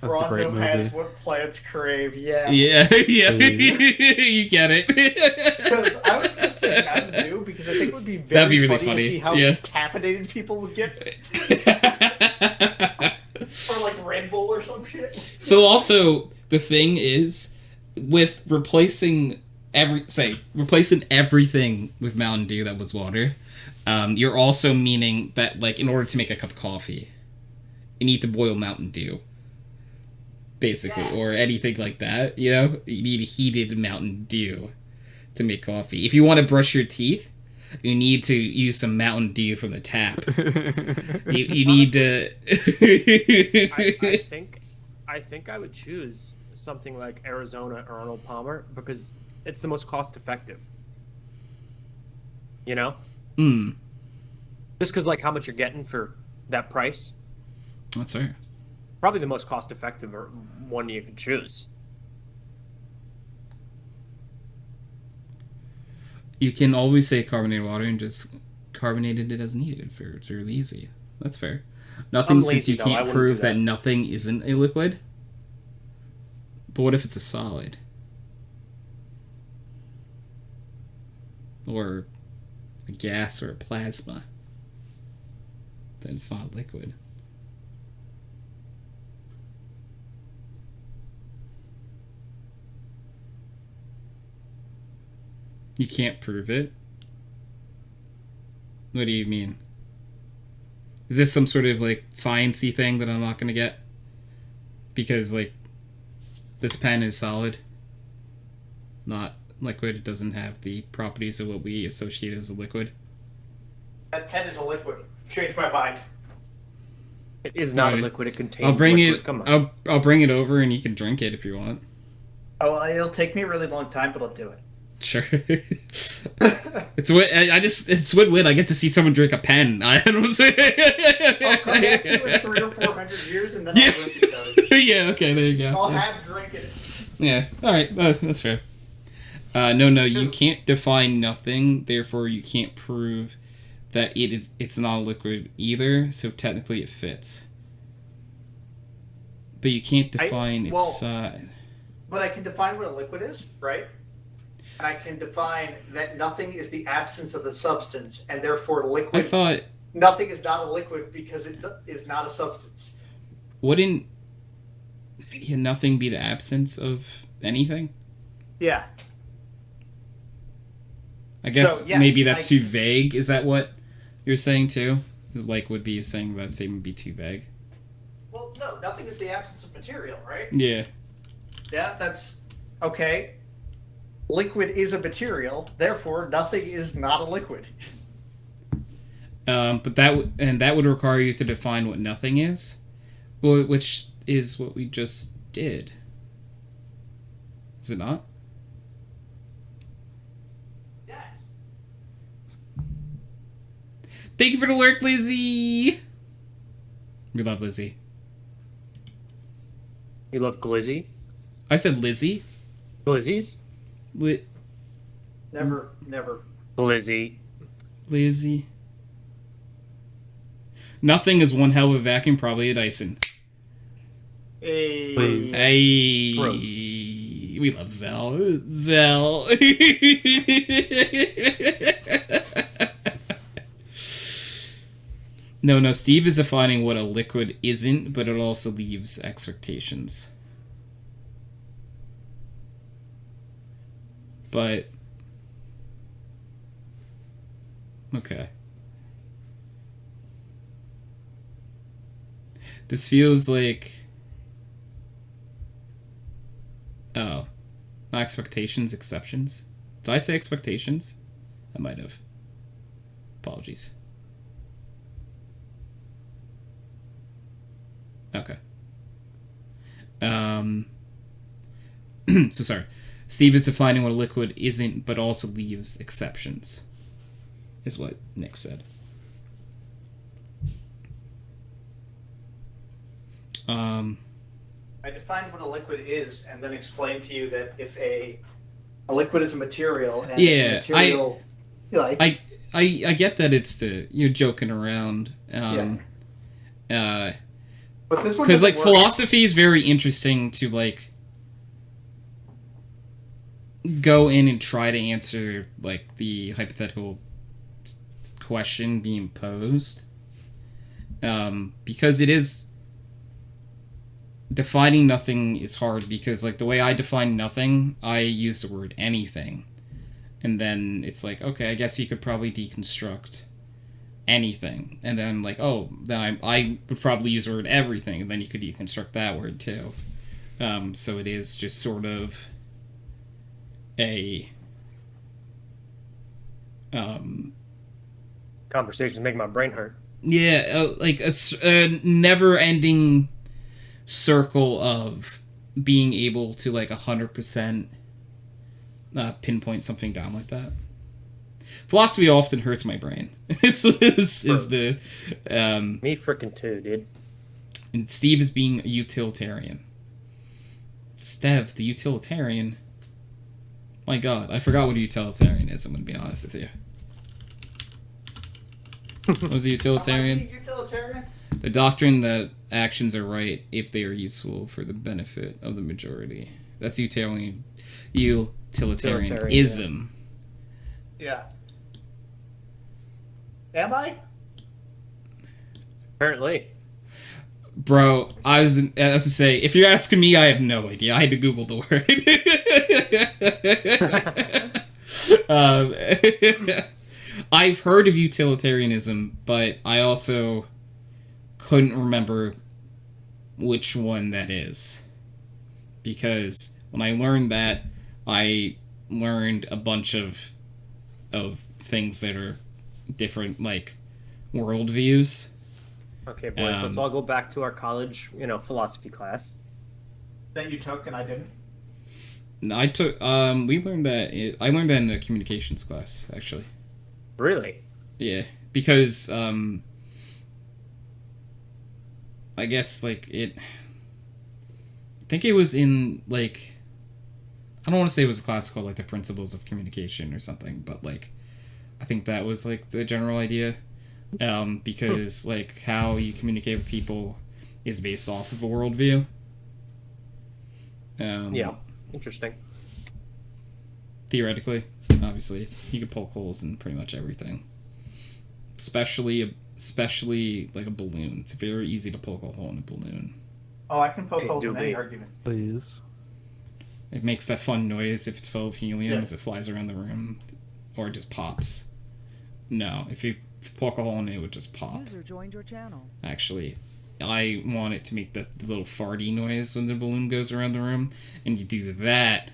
That's a great movie. Has what plants crave. Yes. Yeah. You get it. Because I was gonna say Mountain Dew because I think it would be very That'd be really funny to see how Yeah. caffeinated people would get. Or like Red Bull or some shit. So also the thing is, with replacing everything with Mountain Dew that was water, you're also meaning that, like, in order to make a cup of coffee, you need to boil Mountain Dew, basically, Yes. or anything like that. You need heated Mountain Dew to make coffee. If you want to brush your teeth, you need to use some Mountain Dew from the tap. you need to. I think I would choose something like Arizona or Arnold Palmer because it's the most cost effective. Just because, like, how much you're getting for that price. That's fair. Probably the most cost effective one you can choose. You can always say carbonated water and just carbonated it as needed. It's really easy. That's fair. Nothing, I'm since lazy, you though. I can't wouldn't prove do that that. nothing isn't a liquid. But what if it's a solid? Or a gas or a plasma? Then it's not liquid. You can't prove it? What do you mean? Is this some sort of, like, science-y thing that I'm not gonna get? Because, like, this pen is solid. Not liquid. It doesn't have the properties of what we associate as a liquid. That pen is a liquid. Changed my mind. It is not Alright. a liquid. It contains I'll bring liquid. it. Come on. I'll bring it over, and you can drink it if you want. Oh, well, it'll take me a really long time, but I'll do it. Sure. It's win-win. I get to see someone drink a pen. I don't say. I'll come back to you in 300 or 400 years, and then I'll drink it, though. Yeah. Okay. There you go. I'll That's- have drink it. Yeah. All right. That's fair. No. You can't define nothing. Therefore, you can't prove that it's not a liquid either. So technically, it fits. But you can't define its. But I can define what a liquid is, right? And I can define that nothing is the absence of a substance, and therefore liquid. I thought. Nothing is not a liquid because it is not a substance. Wouldn't nothing be the absence of anything? Yeah. I guess So, yes, maybe that's too vague. Is that what you're saying too? Like, would be saying that statement would be too vague. Well, no, nothing is the absence of material, right? Yeah. Yeah, that's okay. Liquid is a material, therefore nothing is not a liquid. But that would require you to define what nothing is, well, which is what we just did. Is it not? Yes. Thank you for the lurk, Lizzie. We love Lizzie. You love glizzy? I said Lizzie. Glizzies? Never. Glizzy. Lizzie. Nothing is one hell of a vacuum, probably a Dyson. Please. Hey, Bro. we love Zell. Zell. No, Steve is defining what a liquid isn't, but it also leaves expectations. But... okay. This feels like... oh. Not expectations, exceptions. Did I say expectations? I might have. Apologies. Okay. So sorry. Steve is defining what a liquid isn't, but also leaves exceptions. Is what Nick said. I defined what a liquid is and then explained to you that if a liquid is a material and Yeah, material I get that you're joking around. but this one Because, doesn't like, work. philosophy is very interesting to, like, go in and try to answer, like, the hypothetical question being posed. Because it is... defining nothing is hard, because, like, the way I define nothing, I use the word anything. And then it's like, okay, I guess you could probably deconstruct anything. And then, like, oh, then I would probably use the word everything, and then you could deconstruct that word, too. So it is just sort of a... Conversations make my brain hurt. yeah, like a never-ending circle of being able to, like, 100% pinpoint something down like that. Philosophy often hurts my brain. is the Me frickin' too, dude. and Steve is being a utilitarian. Stev, the utilitarian. My God, I forgot what a utilitarian is. I'm gonna be honest with you. What was a utilitarian? Utilitarian? The doctrine that actions are right if they are useful for the benefit of the majority. That's utilitarianism. Yeah. Am I? Apparently. Bro, I was to say, if you're asking me, I have no idea. I had to Google the word. I've heard of utilitarianism, but I also couldn't remember which one that is. Because when I learned that, I learned a bunch of things that are different, like, worldviews. Okay, boys, let's all go back to our college, philosophy class. That you took and I didn't? I took, we learned that, I learned that in the communications class, actually. Really? Yeah, because, I guess, like, I think it was in, like, I don't want to say it was a class called, like, the Principles of Communication or something, but, like, I think that was, like, the general idea. Because, like, how you communicate with people is based off of a worldview. Yeah, interesting. Theoretically, obviously, you could poke holes in pretty much everything. Especially like a balloon. It's very easy to poke a hole in a balloon. Oh, I can poke holes in any argument. Please. It makes that fun noise if it's full of helium as it flies around the room, or it just pops. No, if you poke a hole in it, it would just pop. User joined your channel. Actually, I want it to make the little farty noise when the balloon goes around the room, and you do that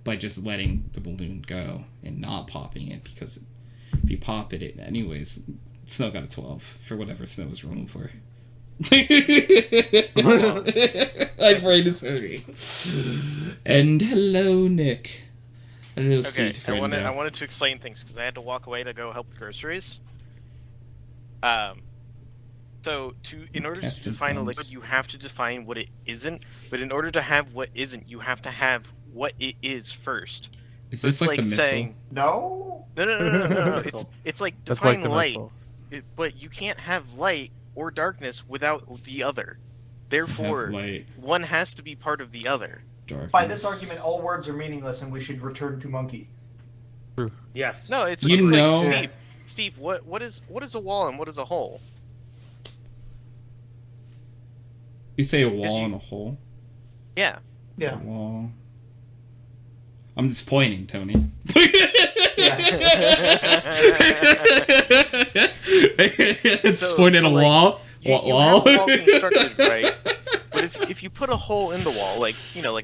by just letting the balloon go and not popping it, because if you pop it anyways, Snow got a 12 for whatever Snow was rolling for. My brain is hurting. And hello, Nick. Hello, sweet friend. I wanted to explain things because I had to walk away to go help with groceries. So in order to define a liquid, you have to define what it isn't. But in order to have what isn't, you have to have what it is first. Is this like the missile? Saying, no. No. It's like define light, missile. But you can't have light or darkness without the other. Therefore, one has to be part of the other. Darkness. By this argument, all words are meaningless, and we should return to monkey. Yes. No, it's You know- like, Steve, what is a wall and what is a hole? You say a wall and a hole? Yeah. Yeah. A wall. I'm just pointing, Tony. It's pointing at a wall. You have a wall constructed, right? But if you put a hole in the wall, like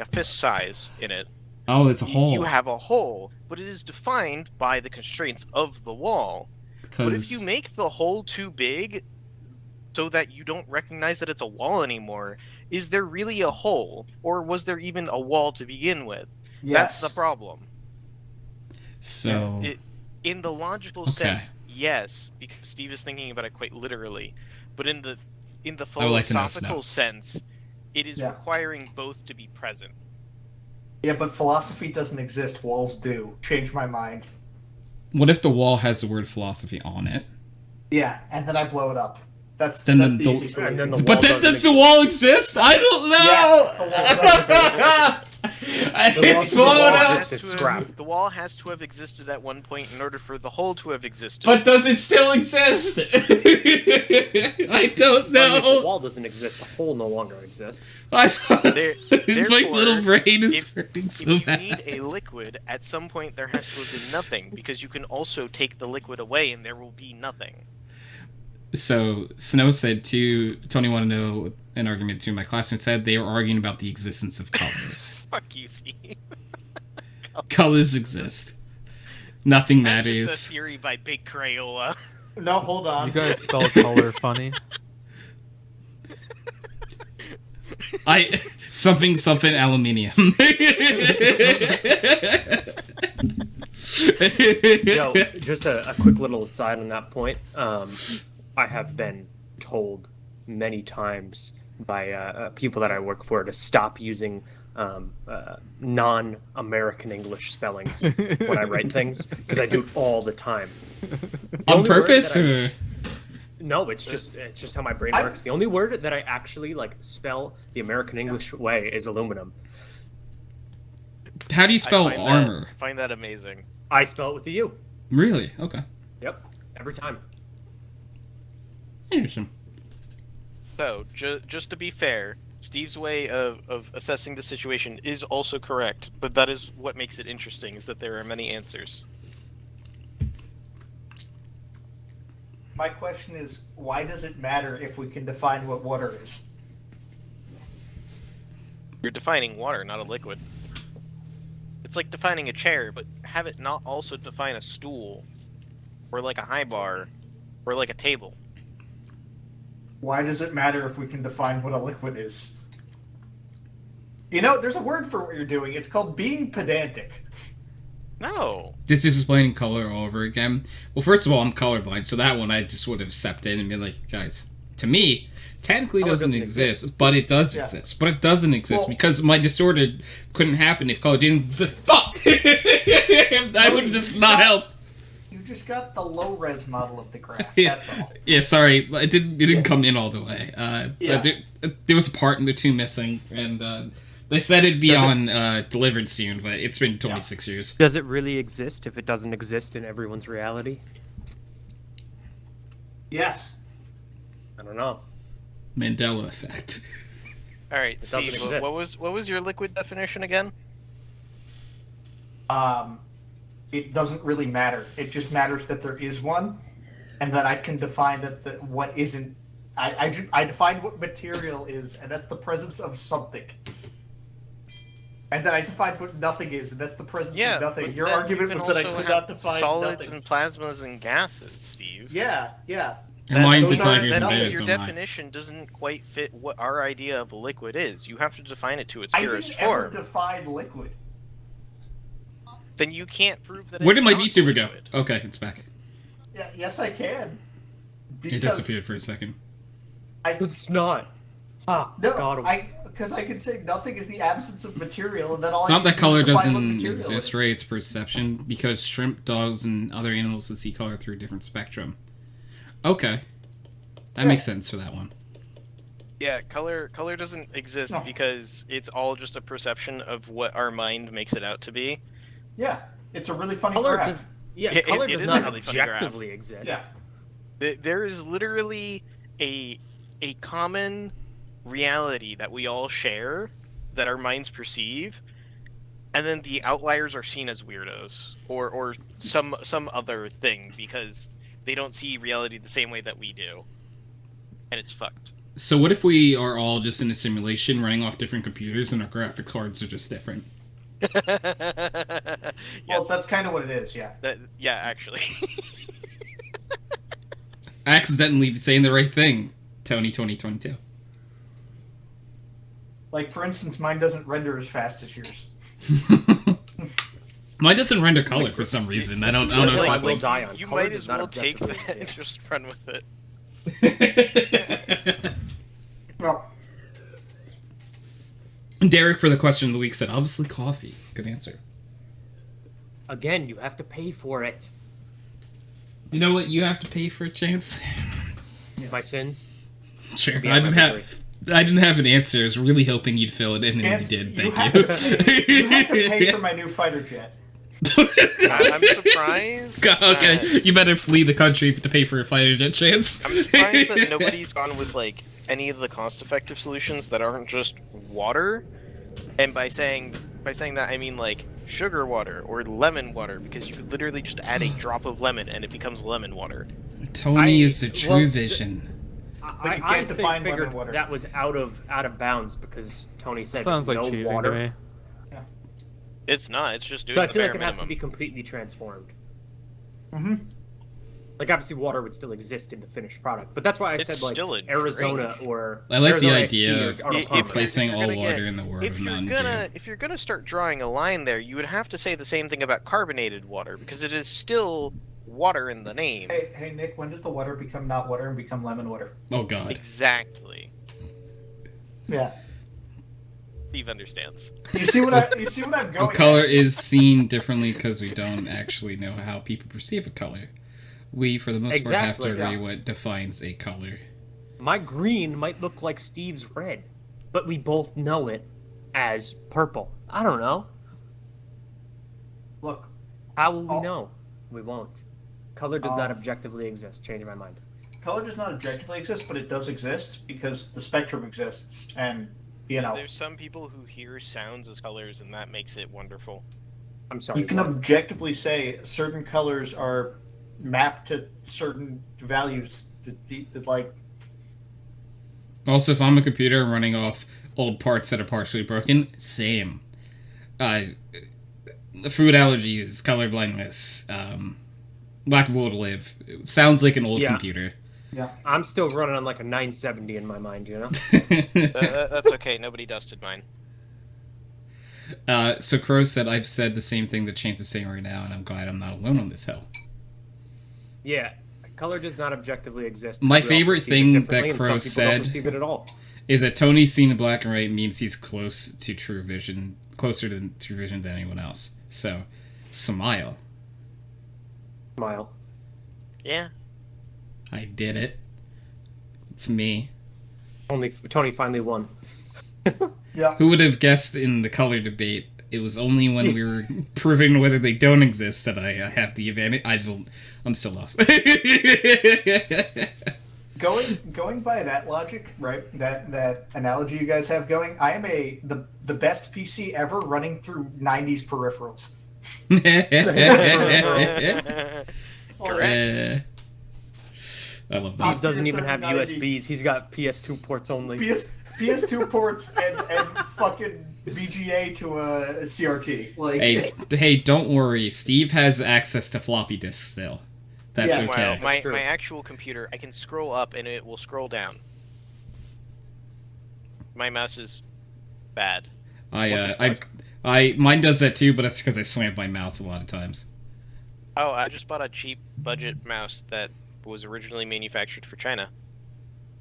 a fist size in it, Oh, it's a hole. you have a hole, but it is defined by the constraints of the wall. But if you make the hole too big, so that you don't recognize that it's a wall anymore, is there really a hole, or was there even a wall to begin with? Yes. That's the problem. So In the logical sense, yes, because Steve is thinking about it quite literally. But in the I would like to know, philosophical Snow. sense, it is requiring both to be present. Yeah, but philosophy doesn't exist. Walls do. Change my mind. What if the wall has the word philosophy on it? Yeah, and then I blow it up. That's Then that's the the door- easy solution. And then the But wall then doesn't does the wall exist? I don't know. Yeah, the wall doesn't It's wall blown exists. up. It's scrap. The wall has to have existed at one point in order for the hole to have existed. But does it still exist? I don't If the know. wall doesn't exist, the hole no longer exists. My little brain is if, hurting if so you bad. need a liquid, at some point there has to have been nothing, because you can also take the liquid away and there will be nothing. So Snow said Tony wanted to know an argument to my classmates said they were arguing about the existence of colors. Fuck you, Steve. Colors exist. Nothing That's matters. just a theory by Big Crayola. No, hold on. You guys spell color funny. Something aluminium. Yo, just a quick little aside on that point. I have been told many times by people that I work for to stop using non-American English spellings when I write things, because I do it all the time. On purpose, or No, it's just how my brain works. The only word that I actually like spell the American English way is aluminum. How do you spell armor? I find that amazing. I spell it with the U. Really? Okay. Yep, every time. Interesting. So, just to be fair, Steve's way of assessing the situation is also correct, but that is what makes it interesting, is that there are many answers. My question is, why does it matter if we can define what water is? You're defining water, not a liquid. It's like defining a chair, but have it not also define a stool, or like a high bar, or like a table. Why does it matter if we can define what a liquid is? You know, there's a word for what you're doing. It's called being pedantic. No. Just explaining color all over again. Well, first of all, I'm colorblind, so that one I just would have stepped in and been like, guys, to me, technically doesn't exist, but it does exist. But it doesn't exist because my distorted couldn't happen if color didn't exist. Fuck! I would just not help. You just got the low-res model of the graph, Yeah. that's all. Yeah, sorry, it didn't come in all the way. Yeah. There was a part in the two missing, and they said it'd be delivered soon, but it's been 26 years. Does it really exist if it doesn't exist in everyone's reality? Yes. I don't know. Mandela effect. All right, doesn't Steve. exist. What was your liquid definition again? It doesn't really matter. It just matters that there is one, and that I can define that what isn't. I define what material is, and that's the presence of something. And then I defined what nothing is, and that's the presence of nothing. but Your then argument you was can that I also could have not define solids nothing. and plasmas and gases, Steve. Yeah. And lions and those are- tigers and that bears. Your Oh my. definition doesn't quite fit what our idea of a liquid is. You have to define it to its I purest didn't ever form. define liquid. Then you can't prove that. Where did it's my not VTuber go? liquid. Okay, it's back. Yeah, yes, I can. It disappeared for a second. It's not. Ah, No, got him. because I can say nothing is the absence of material, and then all It's I not that can do color is define what doesn't material exist, is. right? It's perception, because shrimp, dogs, and other animals that see color through a different spectrum. Okay. That makes sense for that one. Yeah, color doesn't exist No. because it's all just a perception of what our mind makes it out to be. Yeah, it's a really funny Color graph. does. It Color does is not a really funny graph. objectively exist. Yeah. There is literally a common reality that we all share, that our minds perceive, and then the outliers are seen as weirdos or some other thing because they don't see reality the same way that we do, and it's fucked. So what if we are all just in a simulation running off different computers and our graphic cards are just different? Well, Yes, that's kind of what it is, yeah. yeah, actually. Accidentally saying the right thing, Tony 2022. Like, for instance, mine doesn't render as fast as yours. Mine doesn't render color for some reason. I don't know. It's I not will like... die on. You Color might does as not well take objectively that and exist. just run with it. Well, Derek, for the question of the week, said, obviously coffee. Good answer. Again, you have to pay for it. You know what? You have to pay for a chance. My sins. Sure. Yeah, I didn't my have an answer. I was really hoping you'd fill it in, and Chance, you did. you Thank have you. you have to pay for my new fighter jet. I'm surprised. Okay, that- you better flee the country to pay for a fighter jet chance. I'm surprised that nobody's gone with like any of the cost-effective solutions that aren't just water. And by saying that, I mean like sugar water or lemon water, because you could literally just add a drop of lemon and it becomes lemon water. Tony is the true vision. But you can't define lemon figured water. that was out of bounds because Tony said Sounds like no cheating water. to me. It's not. It's just doing So I the feel bare like it has to minimum. be completely transformed. Mm-hmm. Like obviously water would still exist in the finished product, but that's why I It's said like still a Arizona drink. or I like the Arizona idea XT of or Arnold Palmer. replacing If all you're gonna water get- in the world If of you're Mountain gonna Dew. if you're gonna start drawing a line there, you would have to say the same thing about carbonated water because it is still water in the name. Hey, Nick, when does the water become not water and become lemon water? Oh God. Exactly. Yeah. Steve understands. You see what I'm A going color at? is seen differently because we don't actually know how people perceive a color. We, for the most part, have to Exactly, agree yeah. what defines a color. My green might look like Steve's red, but we both know it as purple. I don't know. Look, How will we Oh. know? We won't. Color does Oh. not objectively exist. Changing my mind. color does not objectively exist, but it does exist because the spectrum exists, and you know There's some people who hear sounds as colors, and that makes it wonderful. I'm sorry. you can what? objectively say certain colors are mapped to certain values. Like Also, if I'm a computer running off old parts that are partially broken, same. Food allergies, color blindness, lack of will to live. It sounds like an old Yeah. computer. I'm still running on like a 970 in my mind, you know? That's okay. Nobody dusted mine. So Chro said, I've said the same thing that Chance is saying right now, and I'm glad I'm not alone on this hill. Yeah. Color does not objectively exist. My We all favorite perceive it thing differently, that and some Chro people said- don't perceive it at all. Is that Tony seeing the black and white means he's close to true vision, closer to true vision than anyone else. So, smile. Smile. Yeah. I did it. It's me. Tony finally won. yeah, Who would have guessed in the color debate? It was only when we were proving whether they don't exist that I have the advantage. I'm still lost. going by that logic, right? That analogy you guys have going, I am the best PC ever running through '90s peripherals. Correct. I love Bob that. doesn't even have 3090. USBs. He's got PS2 ports only. PS2 ports and fucking VGA to a CRT. Like, Hey, don't worry. Steve has access to floppy disks still. That's Yeah. okay. Well, That's true. my actual computer, I can scroll up and it will scroll down. My mouse is bad. Mine does that too, but that's because I slammed my mouse a lot of times. Oh, I just bought a cheap budget mouse that was originally manufactured for China.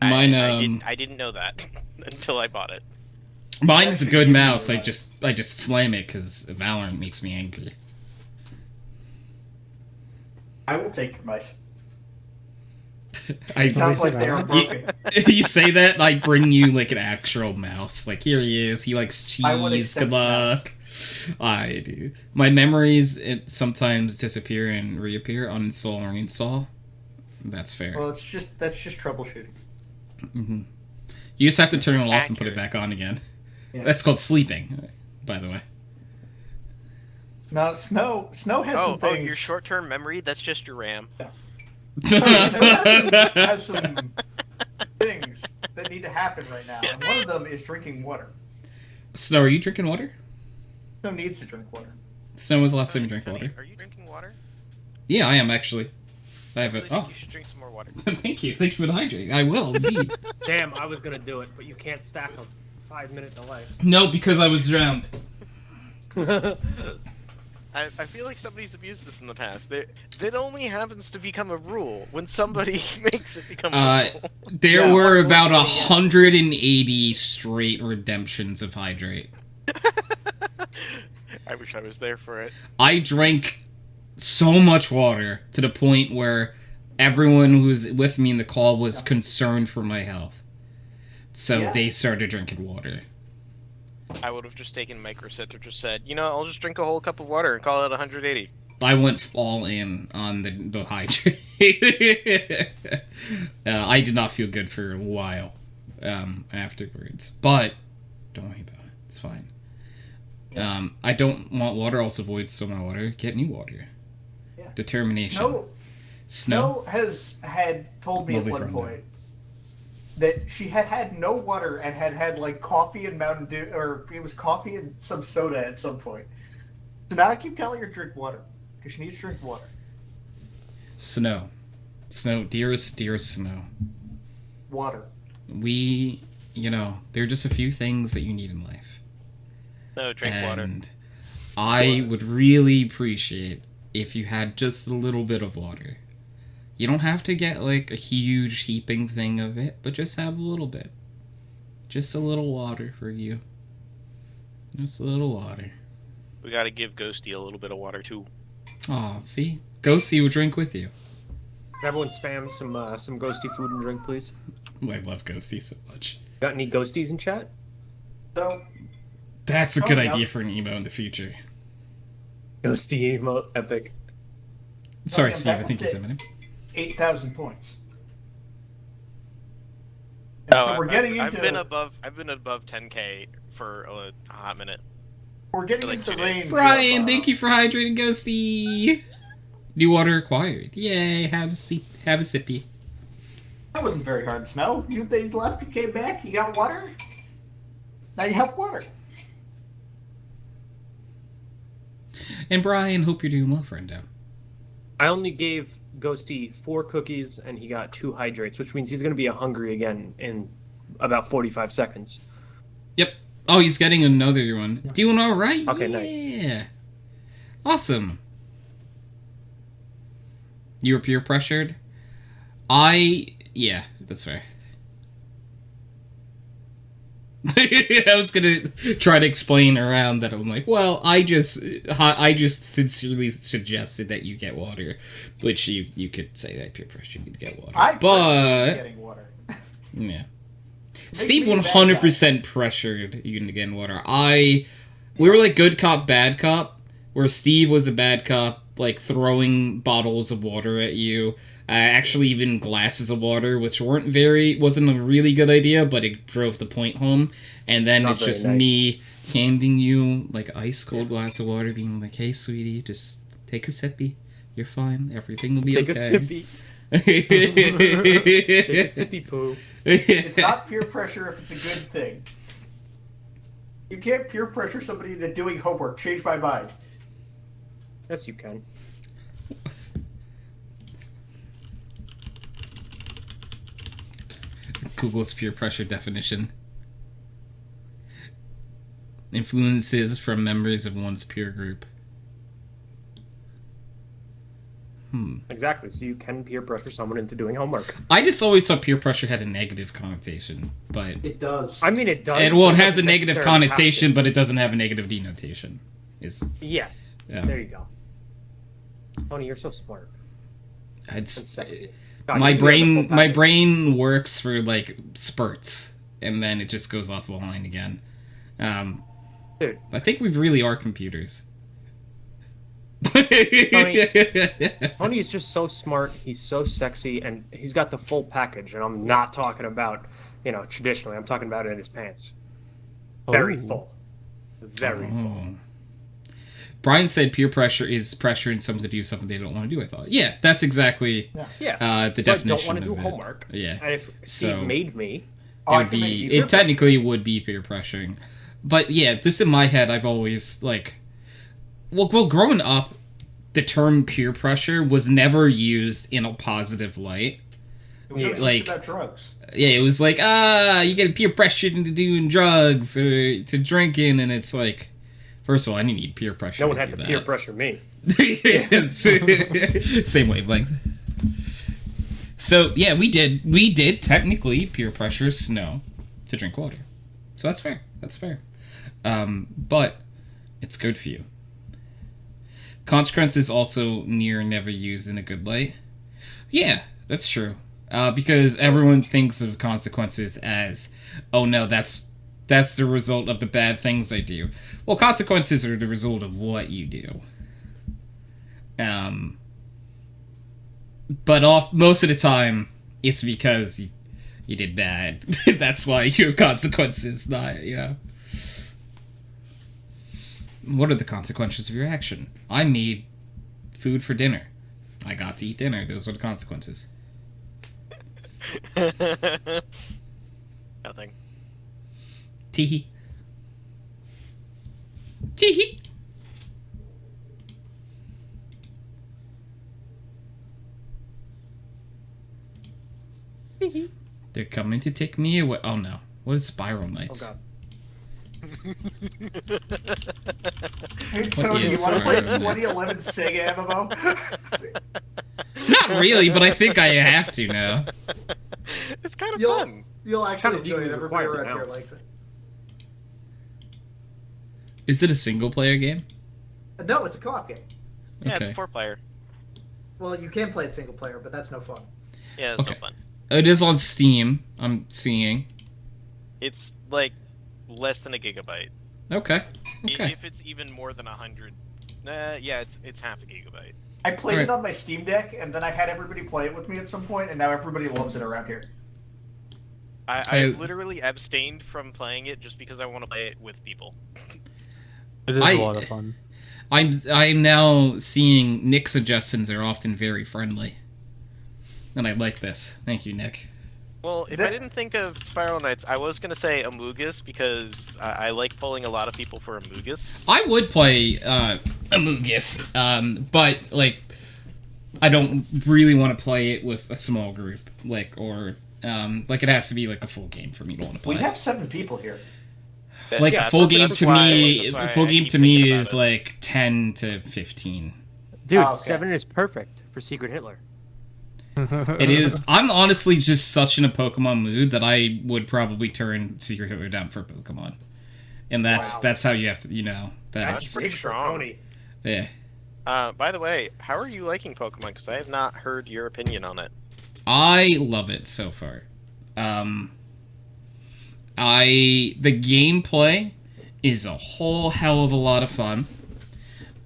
Mine, I didn't know that until I bought it. Mine's a good mouse. I just slam it because Valorant makes me angry. I will take your mice. I Sounds like they are broken. you say that, and I bring you like an actual mouse. Like, here he is. He likes I would cheese. accept Good luck. I do. My memories sometimes disappear and reappear. Uninstall and reinstall. That's fair. Well, that's just troubleshooting. You just have to turn it off and put it Accurate. back on again. Yeah. That's called sleeping, by the way. Now, Snow has some Oh, things. your short-term memory? That's just your RAM. Snow has some things that need to happen right now, and one of them is drinking water. Snow, are you drinking water? Snow needs to drink water. Snow, when was the last time you drank Tony, water? Are you drinking water? Yeah, I am actually. I have I it. really think Oh, you should drink some more water. thank you. Thank you for the hydrate. I will, indeed. Damn, I was gonna do it, but you can't stack a 5-minute delay. No, because I was drowned. I feel like somebody's abused this in the past. It only happens to become a rule when somebody makes it become a rule. There Yeah, were what about was it 180 straight redemptions of hydrate. I wish I was there for it. I drank so much water to the point where everyone who was with me in the call was concerned for my health. So Yeah. they started drinking water. I would have just taken microsets or just said, I'll just drink a whole cup of water and call it 180. I went all in on the hydrate. I did not feel good for a while afterwards. But don't worry about it. It's fine. I don't want water. Also, avoid still my water. Get me water. Yeah. Determination. Snow. Snow has had told me Lovely at one friend point that she had no water and had like coffee and Mountain Dew, or it was coffee and some soda at some point. So now I keep telling her to drink water because she needs to drink water. Snow. Snow. Dearest Snow. Water. We, there are just a few things that you need in life. No, drink water. And I would really appreciate if you had just a little bit of water. You don't have to get like a huge heaping thing of it, but just have a little bit. Just a little water for you. Just a little water. We gotta give Ghosty a little bit of water too. Aw, see? Ghosty will drink with you. Can everyone spam some ghosty food and drink, please? I love Ghosty so much. Got any ghosties in chat? So, That's a good yeah. idea for an emo in the future. Ghosty emote, epic. Sorry, yeah, Steve, I back think you to- said my name. 8,000 points. And so we're getting into I've been above 10k for a hot minute. we're getting like into 2 the days. range. Brian, of, thank you for hydrating Ghosty. New water acquired. Yay, have a sippy. That wasn't very hard, Snow. They left, you came back, you got water. Now you have water. And Brian, hope you're doing well, friendo. I only gave Ghosty 4 cookies and he got 2 hydrates, which means he's going to be hungry again in about 45 seconds. Yep. Oh, he's getting another one. Doing all right. Okay, nice. Yeah. Awesome. You were peer pressured? Yeah, that's fair. I was gonna try to explain around that. I'm like, well, I just sincerely suggested that you get water, which you could say that peer pressured you to get water, but getting water. yeah. Steve 100% pressured you into getting water. We were like good cop, bad cop, where Steve was a bad cop, like throwing bottles of water at you, actually even glasses of water, which wasn't a really good idea, but it drove the point home. And then Not it's very just nice. me handing you like ice cold glass of water, being like, "Hey, sweetie, just take a sippy. You're fine. Everything will be Take okay." a sippy. Take a sippy poo. It's not peer pressure if it's a good thing. You can't peer pressure somebody into doing homework. Change my mind. Yes, you can. Google's peer pressure definition. Influences from members of one's peer group. Exactly. So you can peer pressure someone into doing homework. I just always thought peer pressure had a negative connotation, but It does. I mean, it does. it but has a doesn't negative necessarily have connotation, to. but it doesn't have a negative denotation. Yes. Yeah. There you go. Tony, you're so smart and It's sexy. God, my you have the full brain. My package. brain works for like spurts, and then it just goes off the line again. Dude. I think we really are computers. Tony is just so smart. He's so sexy, and he's got the full package. And I'm not talking about, traditionally. I'm talking about it in his pants. Very Oh. full. Very full. Oh. Brian said peer pressure is pressuring someone to do something they don't want to do. I thought, yeah, that's exactly Yeah. the So I definition don't want to do of it. homework. Yeah, And if So- Steve made me, it I would can make be. you It technically would be peer pressuring, but yeah, just in my head, I've always well, growing up, the term peer pressure was never used in a positive light. It was always like- just about drugs. Yeah, it was like, you get peer pressured into doing drugs or to drinking, and it's like, first of all, I didn't need peer pressure. no one to had do to that. peer pressure me. Same wavelength. So yeah, we did technically peer pressure Snow to drink water. So that's fair. That's fair. But it's good for you. Consequences also never used in a good light. Yeah, that's true. Because everyone thinks of consequences as, oh no, that's the result of the bad things I do. Well, consequences are the result of what you do. But most of the time, it's because you did bad. That's why you have consequences. Not, yeah. What are the consequences of your action? I made food for dinner. I got to eat dinner. Those are the consequences. Nothing. Teehee. Teehee. They're coming to take me away. Oh no. What is Spiral Oh Knights? god. Hey, Tony, you is want to play Spiral Knights? 2011 Sega MMO? Not really, but I think I have to now. It's kind of You'll, fun. you'll actually Kind of enjoy it. legally Everybody required around now. here likes it. Is it a single player game? No, it's a co-op game. Yeah, Okay. it's 4-player. Well, you can play it single player, but that's no fun. Yeah, it's Okay. no fun. It is on Steam. I'm seeing. It's like less than a gigabyte. Okay. Okay. If it's even more than 100, yeah, it's half a gigabyte. I played Alright. it on my Steam Deck, and then I had everybody play it with me at some point, and now everybody loves it around here. I've literally abstained from playing it just because I want to play it with people. It is I- a lot of fun. I'm now seeing Nick suggestions are often very friendly, and I like this. Thank you, Nick. Well, if I didn't think of Spiral Knights, I was gonna say Amogus because I like pulling a lot of people for Amogus. I would play Amogus, but like I don't really want to play it with a small group, like it has to be like a full game for me to want to play. We have 7 people here. Like Yeah, full game that's to why- me, that's why full I game keep to me thinking about is it. like 10 to 15. Dude, Oh, okay. 7 is perfect for Secret Hitler. It is. I'm honestly just such in a Pokemon mood that I would probably turn Secret Hitler down for Pokemon, and Wow. that's how you have to, That's pretty strong. yeah. By the way, how are you liking Pokemon? Because I have not heard your opinion on it. I love it so far. The gameplay is a whole hell of a lot of fun.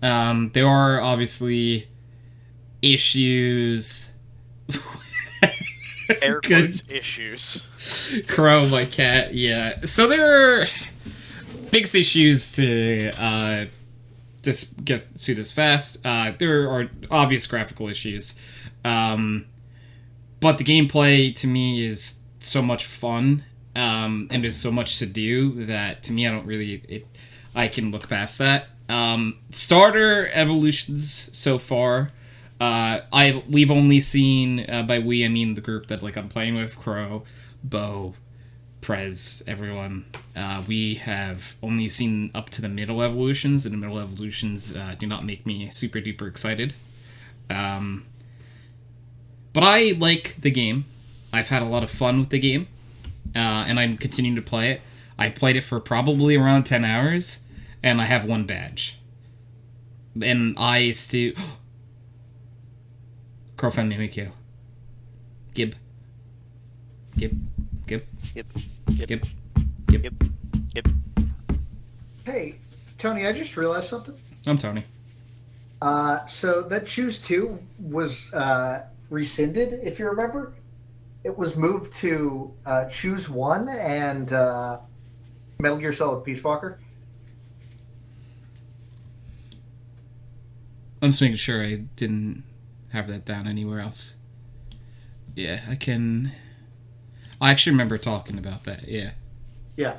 There are obviously issues. Air Good. quotes issues. Chro, my cat, yeah. So there are biggest issues to just get through this fast. There are obvious graphical issues. But the gameplay to me is so much fun, and there's so much to do that to me I can look past that. Starter evolutions so far. We've only seen by we I mean the group that I'm playing with, Chro, Bo, Prez, everyone. We have only seen up to the middle evolutions, and the middle evolutions do not make me super duper excited. But I like the game. I've had a lot of fun with the game, and I'm continuing to play it. I've played it for probably around 10 hours, and I have 1 badge. And I still... Chro found Mimikyu. Gib. Yep. Gib. Hey, Tony, I just realized something. I'm Tony. So that Choose 2 was rescinded, if you remember. It was moved to Choose 1 and Metal Gear Solid Peace Walker. I'm just making sure I didn't have that down anywhere else. Yeah, I actually remember talking about that, yeah. Yeah.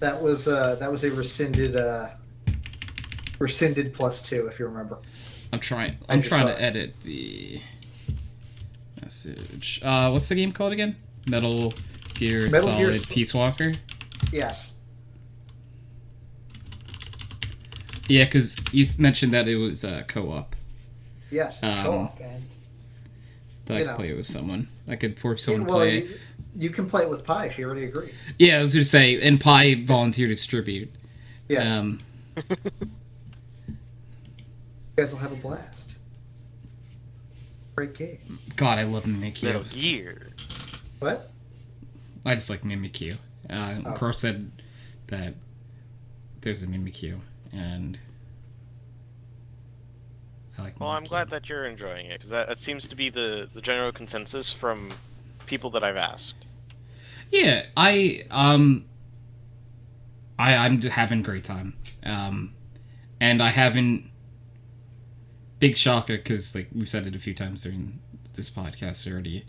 That was a rescinded +2, if you remember. I'm trying just saw to it. edit the message. What's the game called again? Metal Gear Metal Gear Solid Peace Walker? Yes. Yeah, because you mentioned that it was co-op. Yes, it's Um, co-op, and That I You could know. play it with someone. I could force someone to well, play it. you can play it with Pi. She already agreed. Yeah, I was going to say, and Pi volunteered to distribute. Yeah, you guys will have a blast. Great game. God, I love Metal Mimikyu. Gear. What? I just like Mimikyu. Chro said that there's a Mimikyu, and I like Well, I'm Mimikyu. glad that you're enjoying it because that seems to be the general consensus from people that I've asked. Yeah, I'm just having a great time. And I haven't... Big shocker, because we've said it a few times during this podcast already.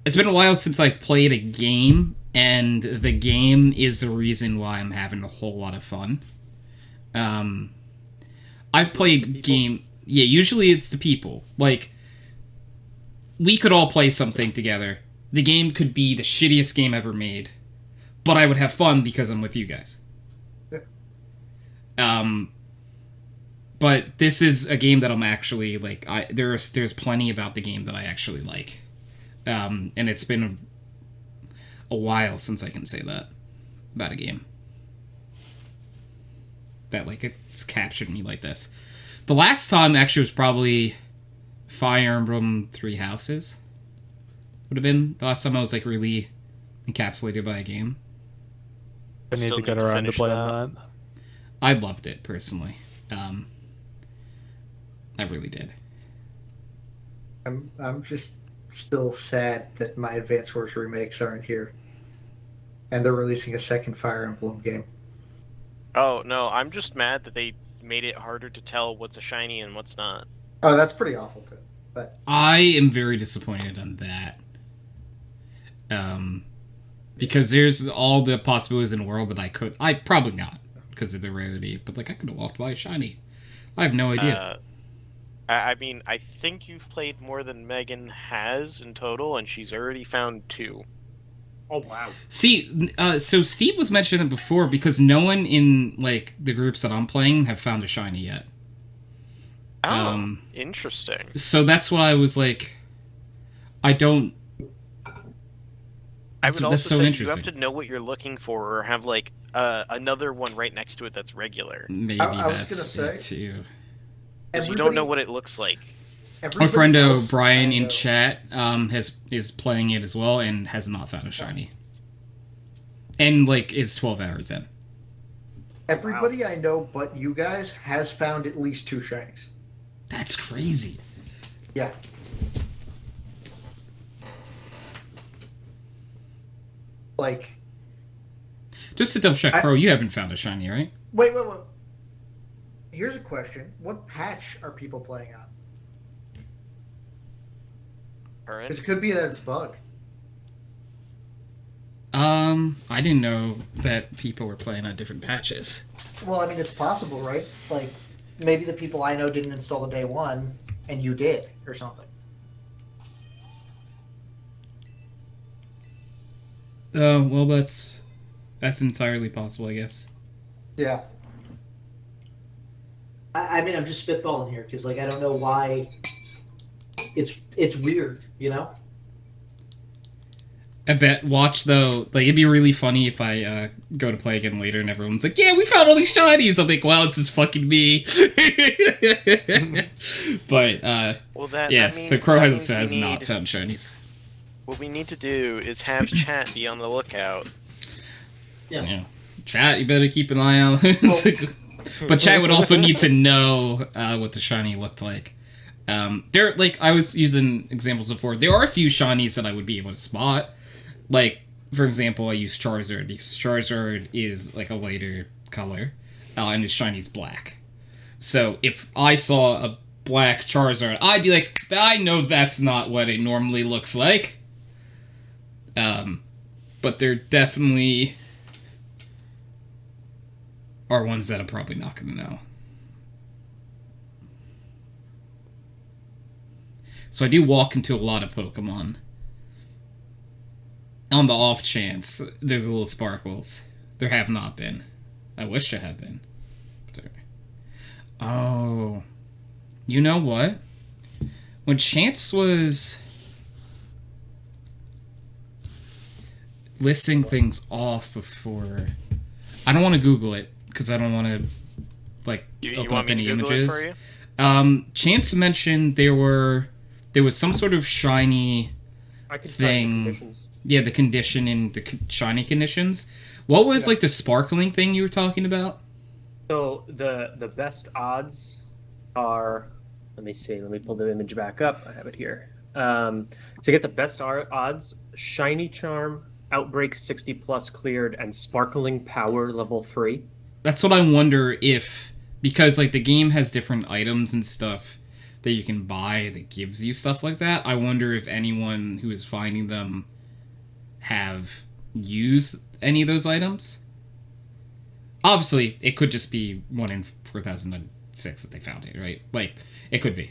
It's been a while since I've played a game, and the game is the reason why I'm having a whole lot of fun. I've played game... Yeah, usually it's the people. We could all play something together. The game could be the shittiest game ever made, but I would have fun because I'm with you guys. But this is a game that I'm actually there's plenty about the game that I actually like, and it's been a while since I can say that about a game that it's captured me like this. The last time actually was probably Fire Emblem Three Houses. Would have been the last time I was like really encapsulated by a game. I need Still to need get to around to finish playing that. that. I loved it personally. I really did. I'm just still sad that my Advance Wars remakes aren't here, and they're releasing a second Fire Emblem game. Oh no, I'm just mad that they made it harder to tell what's a shiny and what's not. Oh, that's pretty awful too. But I am very disappointed on that. Because there's all the possibilities in the world that I probably not because of the rarity, but like I could have walked by a shiny. I have no idea. I mean, I think you've played more than Megan has in total, and she's already found 2. Oh wow. See, so Steve was mentioning it before because no one in like the groups that I'm playing have found a shiny yet. Oh, interesting. So that's why I was like, I don't. I would also that's so say you interesting. have to know what you're looking for, or have like another one right next to it that's regular. Maybe I was that's gonna it say- too. Because you don't know what it looks like. Our friend else O'Brien I in know- chat is playing it as well and has not found a shiny. And like is 12 hours in. Everybody I know but you guys has found at least 2 shinies. That's crazy. Yeah. Like, Just to double check, I- Chro, you haven't found a shiny, right? wait. Here's a question: what patch are people playing on? Alright. Because it could be that it's a bug. I didn't know that people were playing on different patches. Well, I mean, it's possible, right? Like, maybe the people I know didn't install the day one, and you did, or something. Well, that's entirely possible, I guess. Yeah. I mean, I'm just spitballing here because, like, I don't know why. It's weird, you know. I bet. Watch though, like it'd be really funny if I go to play again later and everyone's like, "Yeah, we found all these shinies." I'm like, "Well, it's just fucking me." But Well, that yeah. that means, So Chro that has means we not need- found shinies. What we need to do is have chat be on the lookout. Yeah. Chat, you better keep an eye out. But chat would also need to know what the shiny looked like. There, like I was using examples before. There are a few shinies that I would be able to spot. Like, for example, I use Charizard because Charizard is like a lighter color, and its shiny's black. So if I saw a black Charizard, I'd be like, I know that's not what it normally looks like. But there definitely are ones that I'm probably not going to know. So I do walk into a lot of Pokemon. On the off chance, there's a little sparkles. There have not been. I wish there had been. Oh. You know what? When Chance was listing things off before... I don't want to Google it, because I don't want to, like, You open want up me any to Google it images. for you? Chance mentioned there was some sort of shiny I can thing. find the conditions. Yeah, the condition in the shiny conditions. What was like the sparkling thing you were talking about? So the best odds are. Let me see. Let me pull the image back up. I have it here. To get the best odds, Shiny Charm, Outbreak 60 plus cleared, and Sparkling Power level 3. That's what I wonder if, because like the game has different items and stuff that you can buy that gives you stuff like that. I wonder if anyone who is finding them have used any of those items. Obviously, it could just be 1 in 4006 that they found it, right? Like, it could be.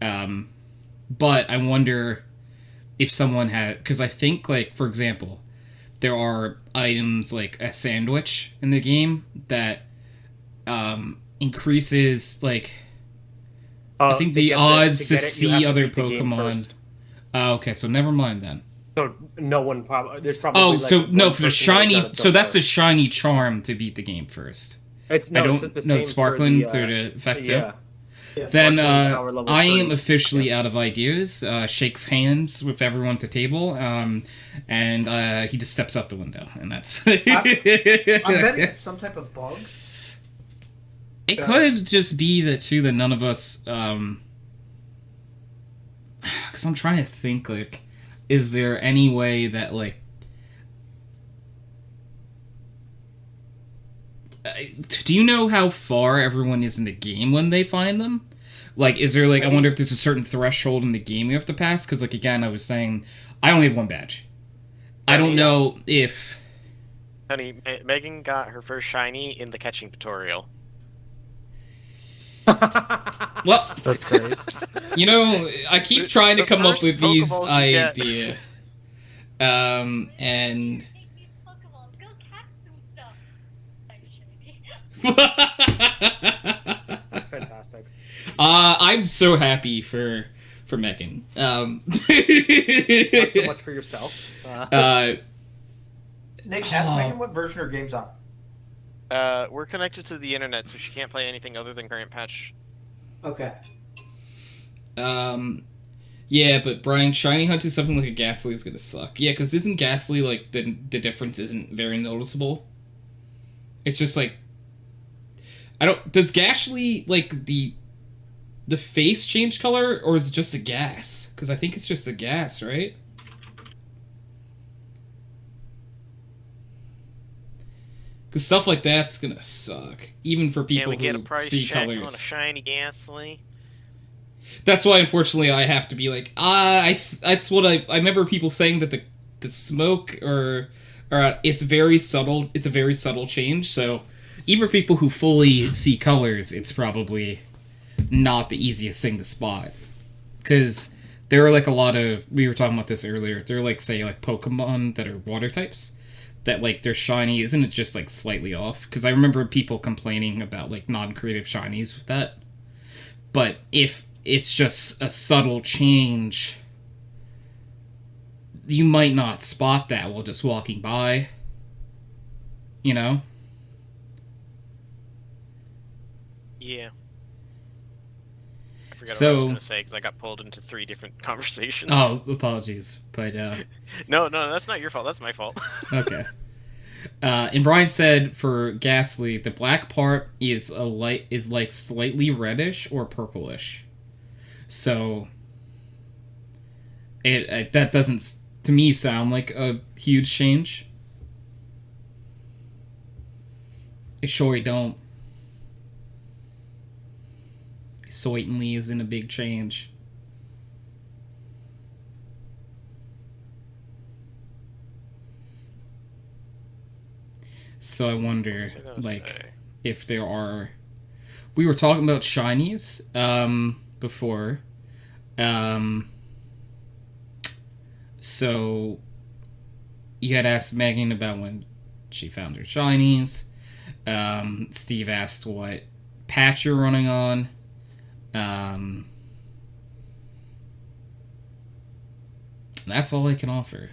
But I wonder if someone had... Because I think, like, for example, there are items like a sandwich in the game that increases, like... I think the odds to see other Pokemon... okay, so never mind then. So no one probably there's probably. Oh, like so no, one for the person that's done shiny... it So that's far. the shiny charm to beat the game first. It's I no, don't it's just the know same sparkling for through the effect too. Yeah. Then power level I 3. am officially out of ideas. Shakes hands with everyone at the table, and he just steps out the window, and that's. I'm betting it's some type of bug. It could just be that too that none of us, because I'm trying to think, like, is there any way that, like, do you know how far everyone is in the game when they find them? Like, is there, like, I wonder if there's a certain threshold in the game you have to pass? Because, like, again, I was saying, I only have one badge. I don't know if... Honey, Megan got her first shiny in the catching tutorial. Well, That's great. you know, I keep trying to The come up first with these Pokeballs you get. ideas. And... Take these Pokeballs. Go catch some stuff. I'm shady. That's fantastic. I'm so happy for Megan. Not so much for yourself. Nick, ask Megan what version her game's on. We're connected to the internet, so she can't play anything other than current patch. Okay. Yeah, but Brian, Shiny Hunt is something like a Ghastly is gonna suck. Yeah, because isn't Ghastly, like, the difference isn't very noticeable? It's just, like... does Ghastly, like, the face change color, or is it just the gas? Because I think it's just the gas, right? Because stuff like that's gonna suck, even for people Can we get a who price see check colors. on a shiny Ghastly? That's why, unfortunately, I have to be like, that's what I remember people saying that the smoke or it's very subtle. It's a very subtle change. So even for people who fully see colors, it's probably not the easiest thing to spot, because there are like a lot of, we were talking about this earlier. There are like, say, like Pokemon that are water types that, like, their shiny isn't it just like slightly off? Because I remember people complaining about like non-creative shinies with that. But if it's just a subtle change, you might not spot that while just walking by. You know? Yeah. I forgot what I was So- going to say because I got pulled into 3 different conversations. Oh, apologies. But, No, that's not your fault. That's my fault. okay. And Brian said for Ghastly, the black part is like slightly reddish or purplish. So that doesn't to me sound like a huge change. It sure don't. It certainly isn't a big change. So I wonder, What was I gonna like, say? if there are... We were talking about shinies before. So you had asked Megan about when she found her shinies. Steve asked what patch you're running on. That's all I can offer.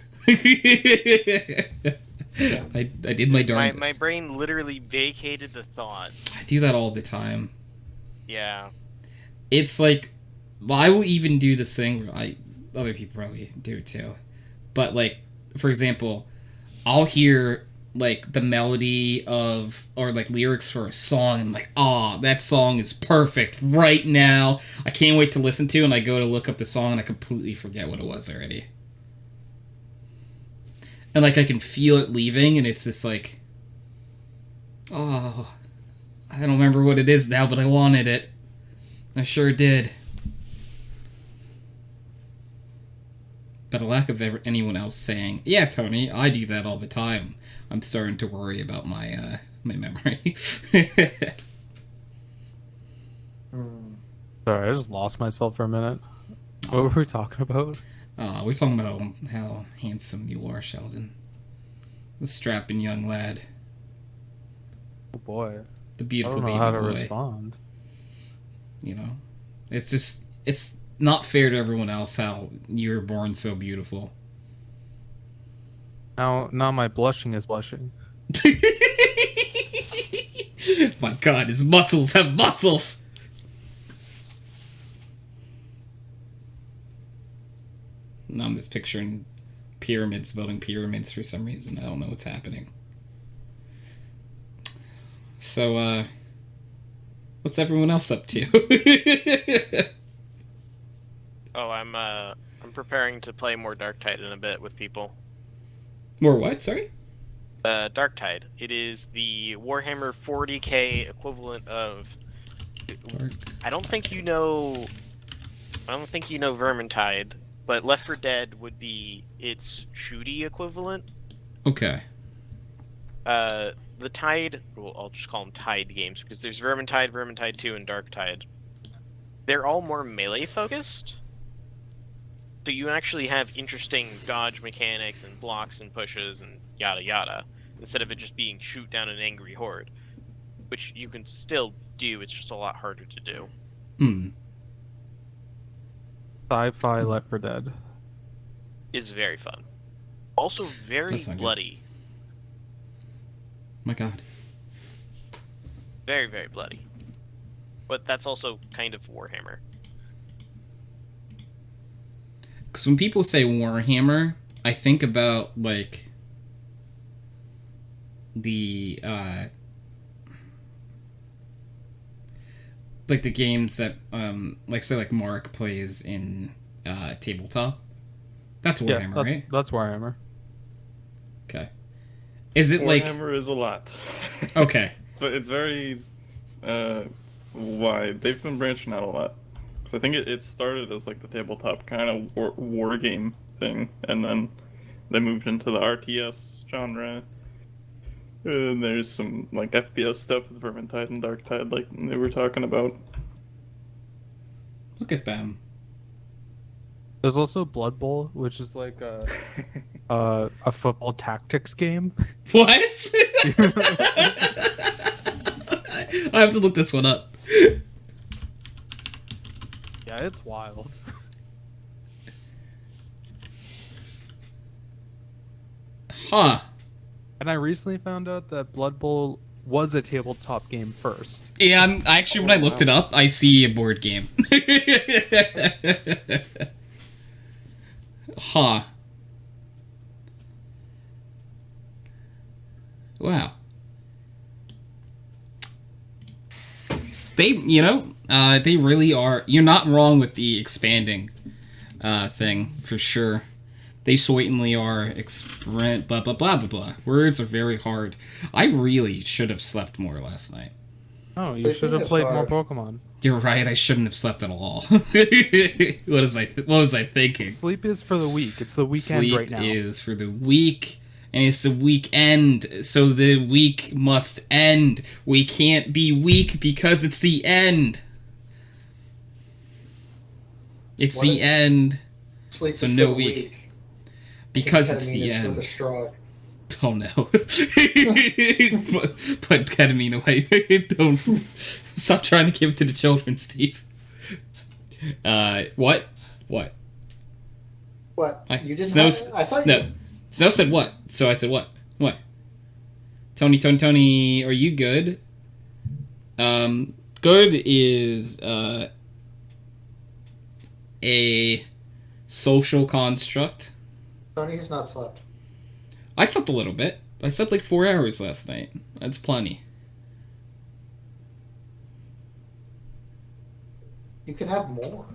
I did my darndest. My brain literally vacated the thought. I do that all the time. Yeah. It's like, well, I will even do this thing where other people probably do it too. But, like, for example, I'll hear, like, the melody of, or, like, lyrics for a song, and I'm like, that song is perfect right now. I can't wait to listen to, and I go to look up the song, and I completely forget what it was already. And, like, I can feel it leaving, and it's just like, I don't remember what it is now, but I wanted it. I sure did. But a lack of anyone else saying, yeah, Tony, I do that all the time. I'm starting to worry about my my memory. Sorry, I just lost myself for a minute. What were we talking about? We're talking about how handsome you are, Sheldon. The strapping young lad. Oh boy. The I beautiful don't know baby how to boy. respond. You know? It's not fair to everyone else how you were born so beautiful. Now my blushing is blushing. My god, his muscles have muscles! Now I'm just picturing pyramids, building pyramids for some reason. I don't know what's happening. So, what's everyone else up to? Oh, I'm preparing to play more Darktide in a bit with people. More what? Sorry? Darktide. It is the Warhammer 40k equivalent of. I don't think you know Vermintide, but Left 4 Dead would be its shooty equivalent. Okay. The Tide, well, I'll just call them Tide games because there's Vermintide, Vermintide 2, and Darktide. They're all more melee focused. So you actually have interesting dodge mechanics and blocks and pushes and yada yada, instead of it just being shoot down an angry horde, which you can still do, it's just a lot harder to do. Sci-fi Left 4 Dead. Is very fun. Also very bloody. My god. Very, very bloody. But that's also kind of Warhammer. Because when people say Warhammer, I think about, like, the games that, like, say, like, Mark plays in, tabletop. That's Warhammer, right? That's Warhammer. Okay. Is it, like... Warhammer is a lot. Okay. It's very, wide. They've been branching out a lot. So I think it started as like the tabletop kind of war game thing, and then they moved into the RTS genre. And there's some like FPS stuff with Vermintide and Darktide, like they were talking about. Look at them. There's also Blood Bowl, which is like a football tactics game. What? I have to look this one up. Yeah, it's wild. Huh. And I recently found out that Blood Bowl was a tabletop game first. Yeah, when I looked it up, I see a board game. Huh. Wow. They really are. You're not wrong with the expanding thing, for sure. They certainly are blah, blah, blah, blah, blah. Words are very hard. I really should have slept more last night. Oh, you should have played more Pokemon. You're right, I shouldn't have slept at all. What was I thinking? Sleep is for the week. It's the weekend right now. Sleep is for the week, and it's the weekend, so the week must end. We can't be weak because it's the end. It's the end. Sleep So is no for the week. Because it's the Ketamine is end. for the strong. Oh no. Put ketamine away. Don't. Stop trying to give it to the children, Steve. What? What? What? You didn't Snow, I thought no. you... Snow said what? So I said what? What? Tony, are you good? Good is, a social construct. Tony has not slept. I slept a little bit. I slept like 4 hours last night. That's plenty. You could have more.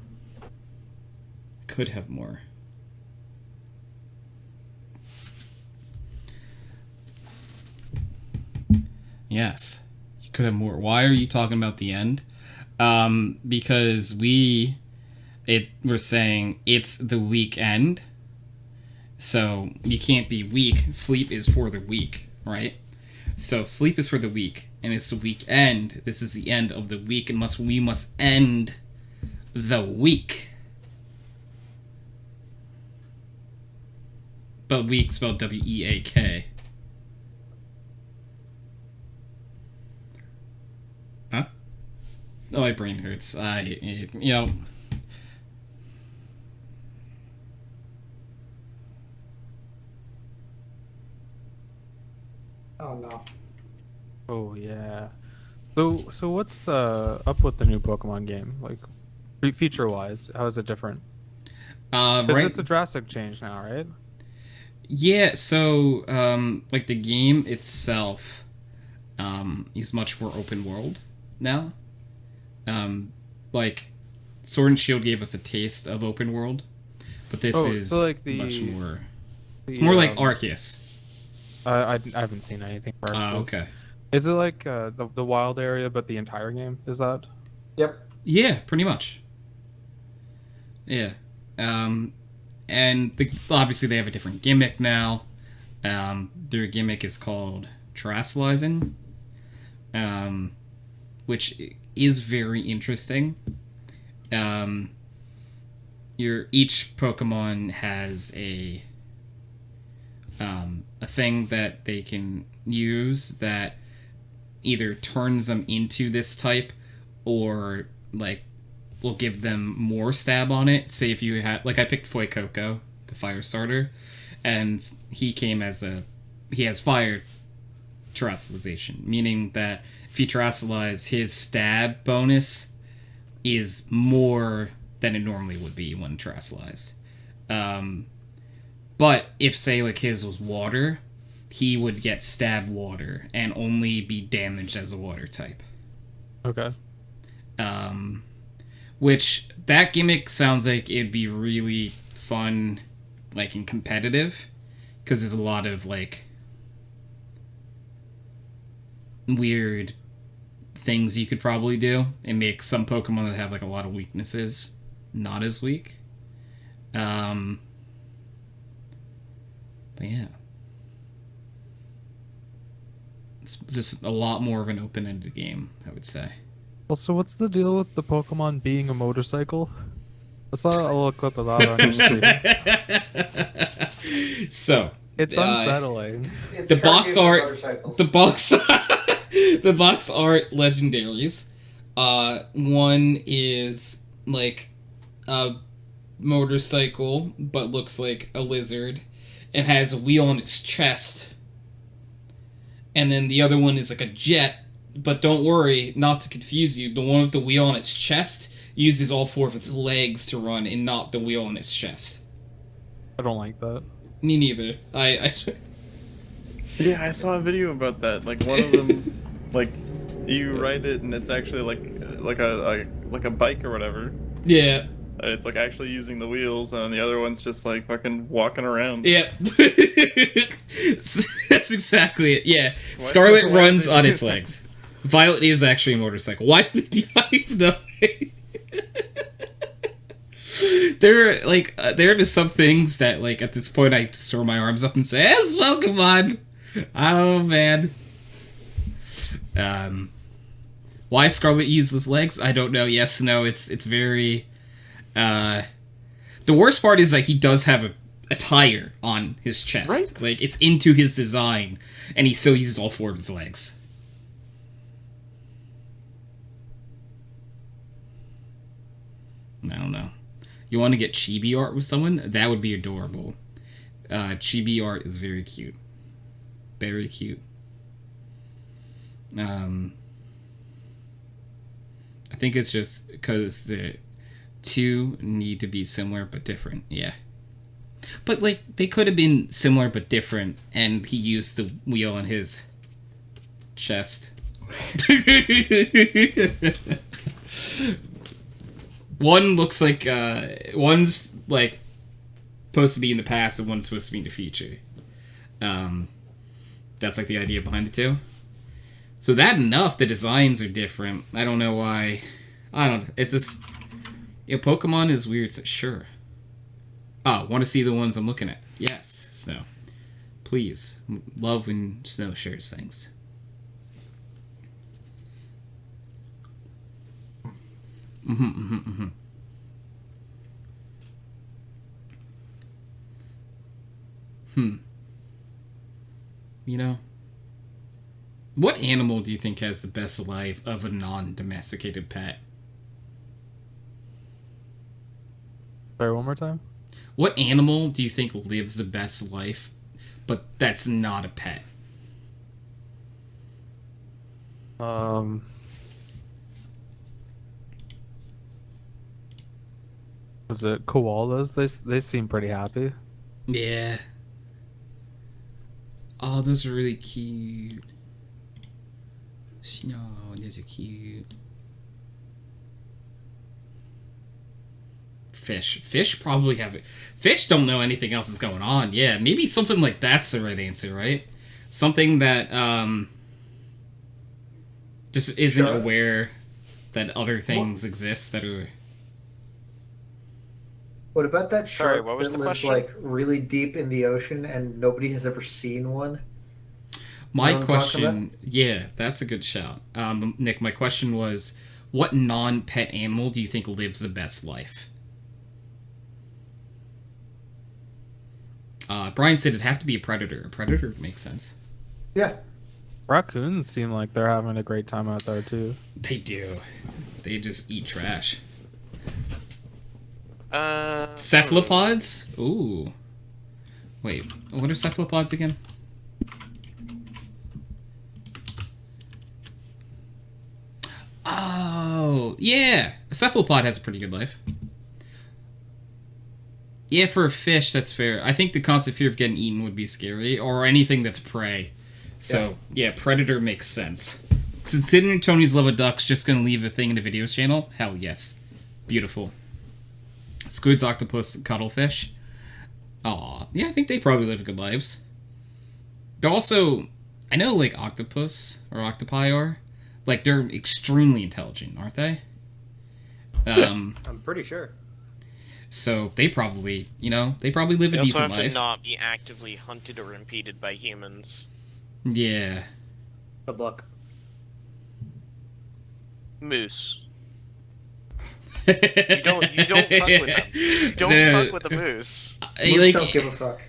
Could have more. Yes. You could have more. Why are you talking about the end? Because we're saying it's the weekend. So you can't be weak. Sleep is for the weak, right? So sleep is for the weak, and it's the weekend. This is the end of the week, and we must end the week. But week spelled W-E-A-K. Huh? Oh, my brain hurts. Oh no. Oh yeah. So what's up with the new Pokemon game? Like, feature wise, how is it different? Because Right. it's a drastic change now, right? Yeah. So, like the game itself, is much more open world now. Like Sword and Shield gave us a taste of open world, but this is so like much the more. It's more like Arceus. I haven't seen anything for Arceus. Okay. Is it like the wild area, but the entire game? Is that? Yep. Yeah, pretty much. Yeah. And obviously they have a different gimmick now. Their gimmick is called Terastallizing, which is very interesting. Each Pokemon has a thing that they can use that either turns them into this type or like will give them more stab on it. Say if you had, like, I picked Fuecoco, the fire starter, and he has fire terastallization, meaning that if you terastallize, his stab bonus is more than it normally would be when terastallized. But if, say, like, his was water, he would get stab water and only be damaged as a water type. Okay. Which, that gimmick sounds like it'd be really fun, like, in competitive, because there's a lot of, like, weird things you could probably do and make some Pokemon that have, like, a lot of weaknesses not as weak. But yeah. It's just a lot more of an open-ended game, I would say. Well, so what's the deal with the Pokemon being a motorcycle? I saw a little clip of that on your stream. So It's unsettling. It's the box cartoon art, motorcycles. the box, the box art legendaries. One is like a motorcycle, but looks like a lizard, and has a wheel on its chest. And then the other one is like a jet, but don't worry, not to confuse you, the one with the wheel on its chest uses all four of its legs to run, and not the wheel on its chest. I don't like that. Me neither. I Yeah, I saw a video about that. Like one of them, like you ride it and it's actually like a bike or whatever. yeah. It's like actually using the wheels, and the other one's just like fucking walking around. Yeah. That's exactly it. Yeah. Scarlet why runs did they on do its that? legs. Violet is actually a motorcycle. Why did I know? There are just some things that, like, at this point I just throw my arms up and say, "Yes, Pokemon." Oh man. Why Scarlet uses legs? I don't know. Yes, no. It's very. The worst part is that he does have a tire on his chest. Right? Like, it's into his design, and he still uses all four of his legs. I don't know. You want to get chibi art with someone? That would be adorable. Chibi art is very cute. Very cute. I think it's just because the two need to be similar but different. Yeah. But, like, they could have been similar but different, and he used the wheel on his chest. One looks like, one's, like, supposed to be in the past, and one's supposed to be in the future. That's, like, the idea behind the two. So that enough, the designs are different. I don't know why. I don't know. It's just... Yeah, Pokemon is weird, so sure. Oh, want to see the ones I'm looking at? Yes, Snow. Please. Love when Snow shares things. You know, what animal do you think has the best life of a non-domesticated pet? Sorry, one more time? What animal do you think lives the best life, but that's not a pet? Was it koalas? They seem pretty happy. Yeah. Oh, those are really cute. No, those are cute. Fish probably have it. Fish don't know anything else is going on. Yeah, maybe something like that's the right answer, right? Something that just isn't aware that other things exist that are. What about that Sorry, shark what was that the lives question? like really deep in the ocean and nobody has ever seen one? My You know what I'm talking question, yeah, that's a good shout. Nick, my question was, what non-pet animal do you think lives the best life? Brian said it'd have to be a predator. A predator makes sense. Yeah. Raccoons seem like they're having a great time out there too. They do. They just eat trash. Cephalopods? Ooh. Wait, what are cephalopods again? Oh, yeah. A cephalopod has a pretty good life. Yeah, for a fish, that's fair. I think the constant fear of getting eaten would be scary, or anything that's prey. So, yeah, predator makes sense. Considering Tony's love of ducks just gonna leave a thing in the videos channel, hell yes. Beautiful. Squids, octopus, cuttlefish. Aw, yeah, I think they probably live good lives. They're also, I know, like, octopus, or octopi are, like, they're extremely intelligent, aren't they? I'm pretty sure. So they probably, they probably live They a also decent have to life. not be actively hunted or impeded by humans. Yeah. Good luck. Moose. You don't fuck with them. You don't fuck with the moose. Moose don't give a fuck.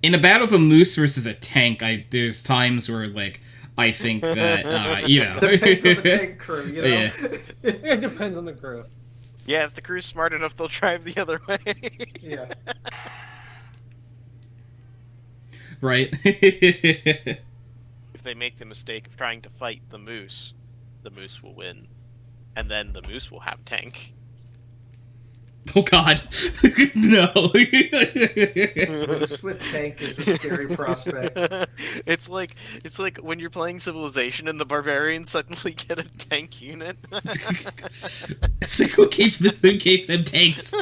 In a battle of a moose versus a tank, there's times where, like, I think that, Depends on the tank crew, you know? Yeah. It depends on the crew. Yeah, if the crew's smart enough, they'll drive the other way. Yeah. Right? If they make the mistake of trying to fight the moose will win. And then the moose will have tank. Oh god. No. Moose with tank is a scary prospect. It's like when you're playing Civilization and the barbarians suddenly get a tank unit. It's like, who gave them tanks?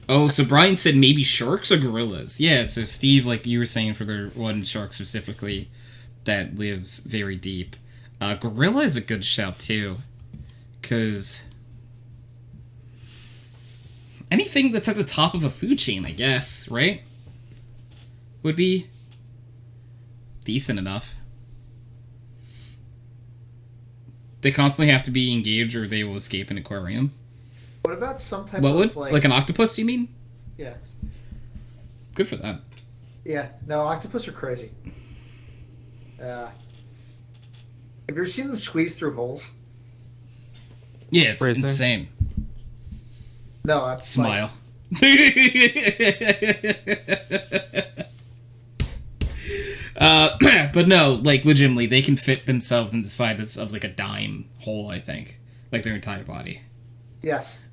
Oh, so Brian said maybe sharks or gorillas. Yeah, so Steve, like you were saying, for the one shark specifically that lives very deep. Gorilla is a good shout too. Because anything that's at the top of a food chain, I guess, right? Would be decent enough. They constantly have to be engaged or they will escape an aquarium. What about some type What of would? Like an octopus, you mean? Yeah. Good for them. Yeah. No, octopus are crazy. Have you ever seen them squeeze through holes? Yeah, it's Racing. insane. No, that's Smile. But no, like, legitimately, they can fit themselves inside of like a dime hole, I think. Like their entire body. Yes.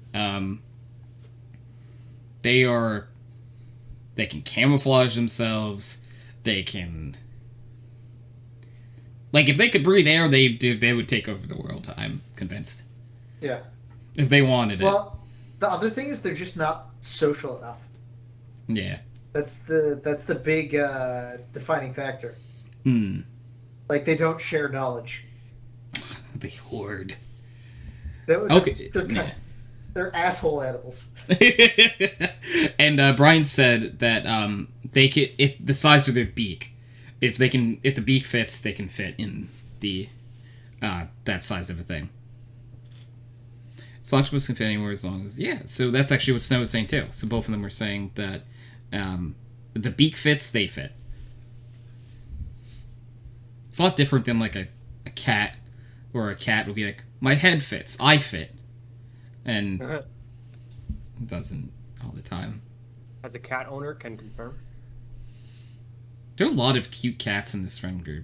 They can camouflage themselves. They can, like, if they could breathe air, they would take over the world. I'm convinced. Yeah. If they wanted it. Well, the other thing is they're just not social enough. Yeah. That's the big defining factor. Hmm. Like, they don't share knowledge. They hoard. Okay. Yeah. They're asshole animals. And Brian said that they can, if the size of their beak, if the beak fits, they can fit in the that size of a thing. So octopus can fit anywhere as long as, yeah. So that's actually what Snow was saying too. So both of them were saying that the beak fits, they fit. It's a lot different than like a cat, where a cat would be like, my head fits, I fit. And it doesn't all the time. As a cat owner, can confirm. There are a lot of cute cats in this friend group.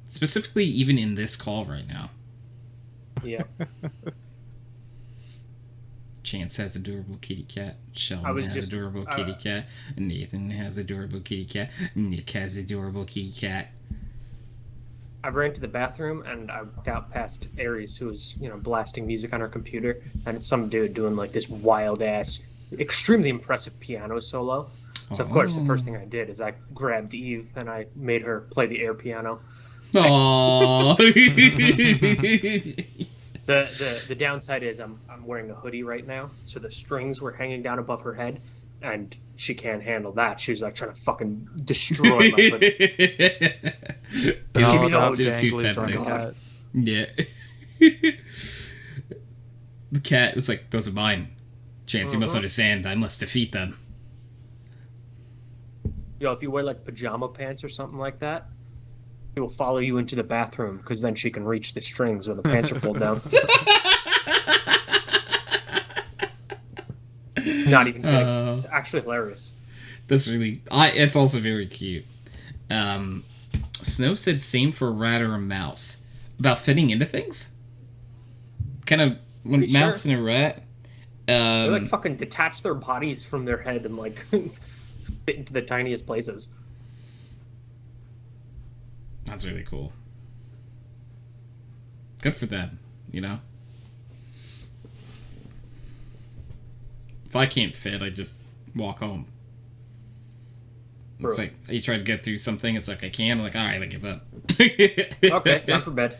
Specifically, even in this call right now. Yeah. Chance has adorable kitty cat. Sheldon was has just- adorable kitty cat. Nathan has adorable kitty cat. Nick has adorable kitty cat. I ran to the bathroom and I walked out past Aries, who was, blasting music on her computer, and it's some dude doing like this wild ass, extremely impressive piano solo. So of course, the first thing I did is I grabbed Eve and I made her play the air piano. Aww. The downside is I'm wearing a hoodie right now, so the strings were hanging down above her head, and she can't handle that. She was like trying to fucking destroy my hoodie. Oh, It's no, too dangly from tempting. the cat. Yeah. The cat was like, those are mine. Chance, you must understand. I must defeat them. If you wear like pajama pants or something like that, she will follow you into the bathroom because then she can reach the strings when the pants are pulled down. Not even kidding. It's actually hilarious. That's really... it's also very cute. Snow said same for a rat or a mouse. About fitting into things? Kind of... When Pretty mouse sure. and a rat... They like fucking detach their bodies from their head and like fit into the tiniest places. That's really cool. Good for them, you know? If I can't fit, I just walk home. It's True. like, you try to get through something, it's like, I can't. I'm like, alright, I give up. Okay, time for bed.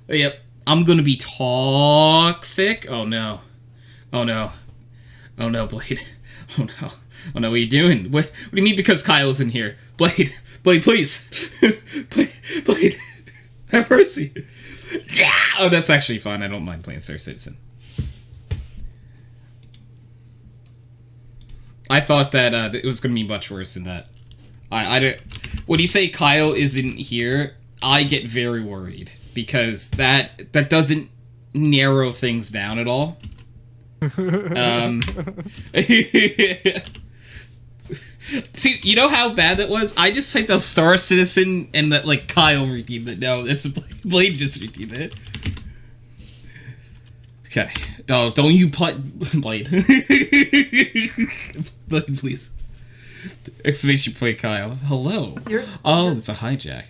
Yep. I'm gonna be toxic. Oh no. Oh no. Oh no, Blade. Oh no. Oh no, what are you doing? What do you mean because Kyle's in here? Blade, please. Blade. Have mercy. Yeah! Oh, that's actually fun. I don't mind playing Star Citizen. I thought that it was going to be much worse than that. I don't... When you say Kyle isn't here, I get very worried. Because that doesn't narrow things down at all. See, you know how bad that was? I just typed out Star Citizen and that, like, Kyle redeemed it. No, it's Blade just redeemed it. Okay. No, don't you Blade. Blade, please. Exclamation point, Kyle. Hello. It's a hijack.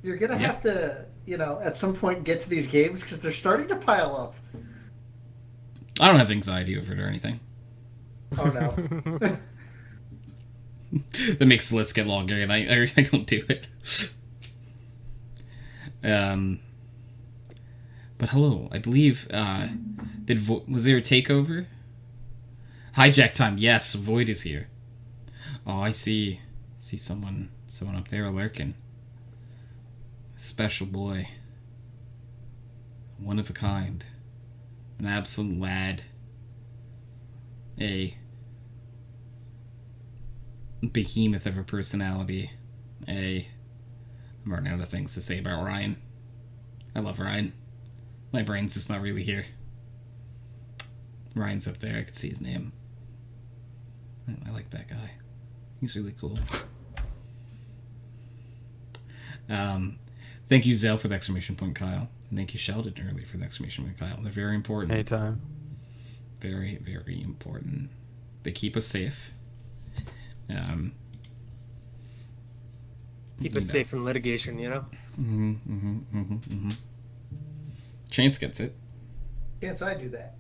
You're gonna have to, at some point get to these games because they're starting to pile up. I don't have anxiety over it or anything. Oh no. That makes the list get longer, and I don't do it. But hello, I believe, was there a takeover? Hijack time, yes, Void is here. Oh, I see someone up there lurking. Special boy. One of a kind. An absolute lad. A behemoth of a personality. I'm running out of things to say about Ryan. I love Ryan. My brain's just not really here. Ryan's up there. I could see his name. I like that guy. He's really cool. Thank you, Zell, for the exclamation point, Kyle. And thank you, Sheldon, early for the exclamation point, Kyle. They're very important. Anytime. Very, very important. They keep us safe. Keep us safe from litigation, Chance gets it. Can't I do that?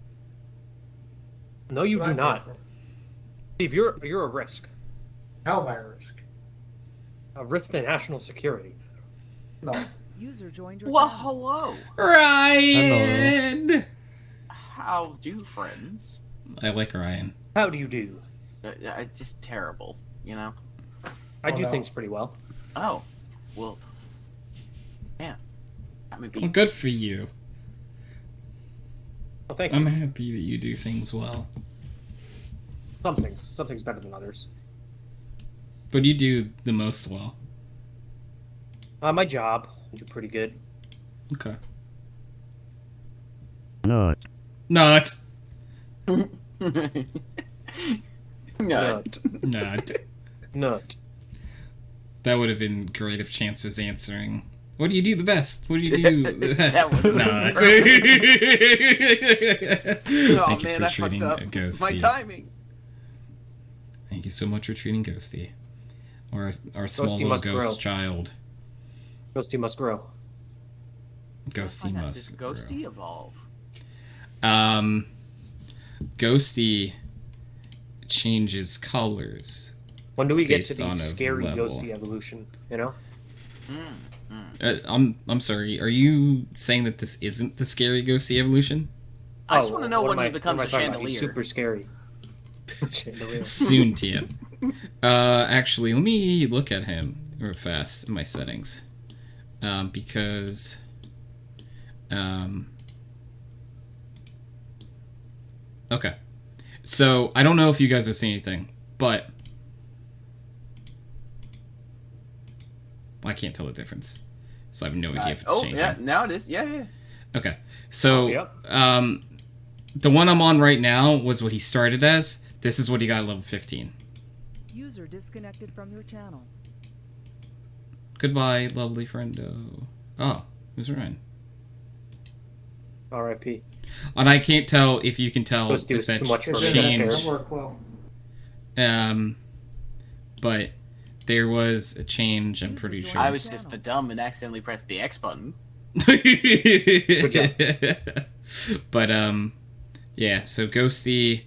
No, you What do I not. pay for. Steve, you're a risk. How am I a risk? A risk to national security. No. User joined your Well, channel. hello. Ryan! How do, friends? I like Ryan. How do you do? Just terrible, I Oh, do no. things pretty well. Oh, well, yeah. That would Well, be. good for you. Well, thank you. I'm happy that you do things well. Some things better than others. But you do the most well. My job, I do pretty good. Okay. Nut. Not. Nut. Not. Nut. That would have been great if Chance was answering What do you do the best? What do you do the best? That was No, Oh Thank you man, for I fucked treating up. Ghosty. My timing. Thank you so much for treating Ghosty. Or our small Ghosty little must ghost grow. child. Ghosty must grow. Ghosty Why not must just Ghosty evolve? grow. Ghosty changes colors. When do we get Based to the on a scary level. ghosty evolution? You know? I'm sorry. Are you saying that this isn't the scary ghosty evolution? I just want to know what when am he I- becomes what a am I talking about? He's chandelier. super scary. Chandelier. Soon, TM. Actually, let me look at him real fast in my settings. Because... Okay. So, I don't know if you guys are seeing anything, but... I can't tell the difference. So I have no idea if it's changing. yeah, now it is. Yeah. Okay. So, Yep. the one I'm on right now was what he started as. This is what he got at level 15. User disconnected from your channel. Goodbye, lovely friendo. Oh, who's Ryan? R.I.P. And I can't tell if you can tell Ghosty if was that too much for me. That changed. doesn't work well. But there was a change, I'm pretty sure. I was just the dumb and accidentally pressed the X button. But yeah, so Ghosty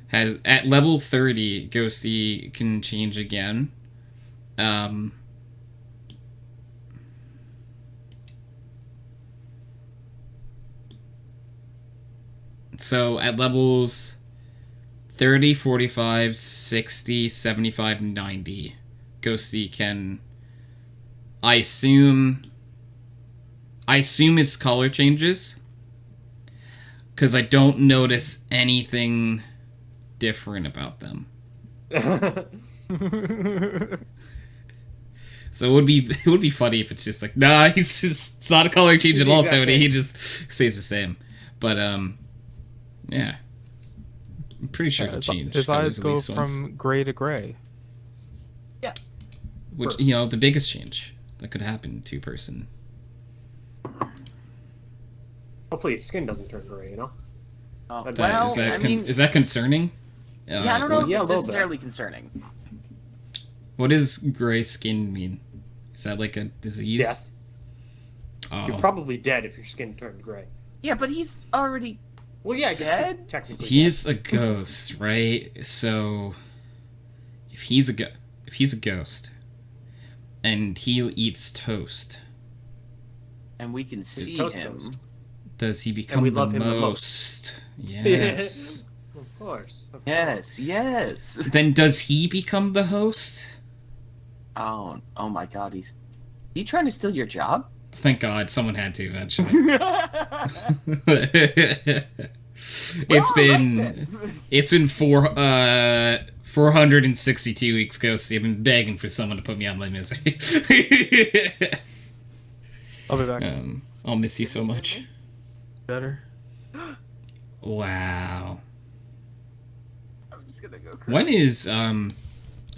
has at level 30, Ghosty can change again. So at levels 30, 45, 60, 75, 90, Ghosty can, I assume its color changes, because I don't notice anything different about them. So it would be funny if it's just like, nah, it's not a color change at all, Tony. He just stays the same. But yeah, I'm pretty sure he'll change. His eyes colors at go least once. from gray to gray. Yeah. Which, you know, the biggest change that could happen to a person. Hopefully his skin doesn't turn gray, you know? Oh, That- is that concerning? yeah, I don't know if yeah, a it's little bit. necessarily concerning. What does gray skin mean? Is that like a disease? Death. You're Oh. probably dead if your skin turned gray. Yeah, but he's already Well, yeah, I guess dead. technically. He's a ghost, right? So if he's a ghost and he eats toast, And we can see Toast him. Ghost. does he become we the love him the most? dead. Yes. Of course. Of Yes, yes. Then does he become the host? Oh my God, he's he trying to steal your job? Thank God, someone had to eventually. It's been 462 weeks, Ghosty. I've been begging for someone to put me out of my misery. I'll be back. I'll miss you so much. Better. Wow. I'm just gonna go crazy. When is I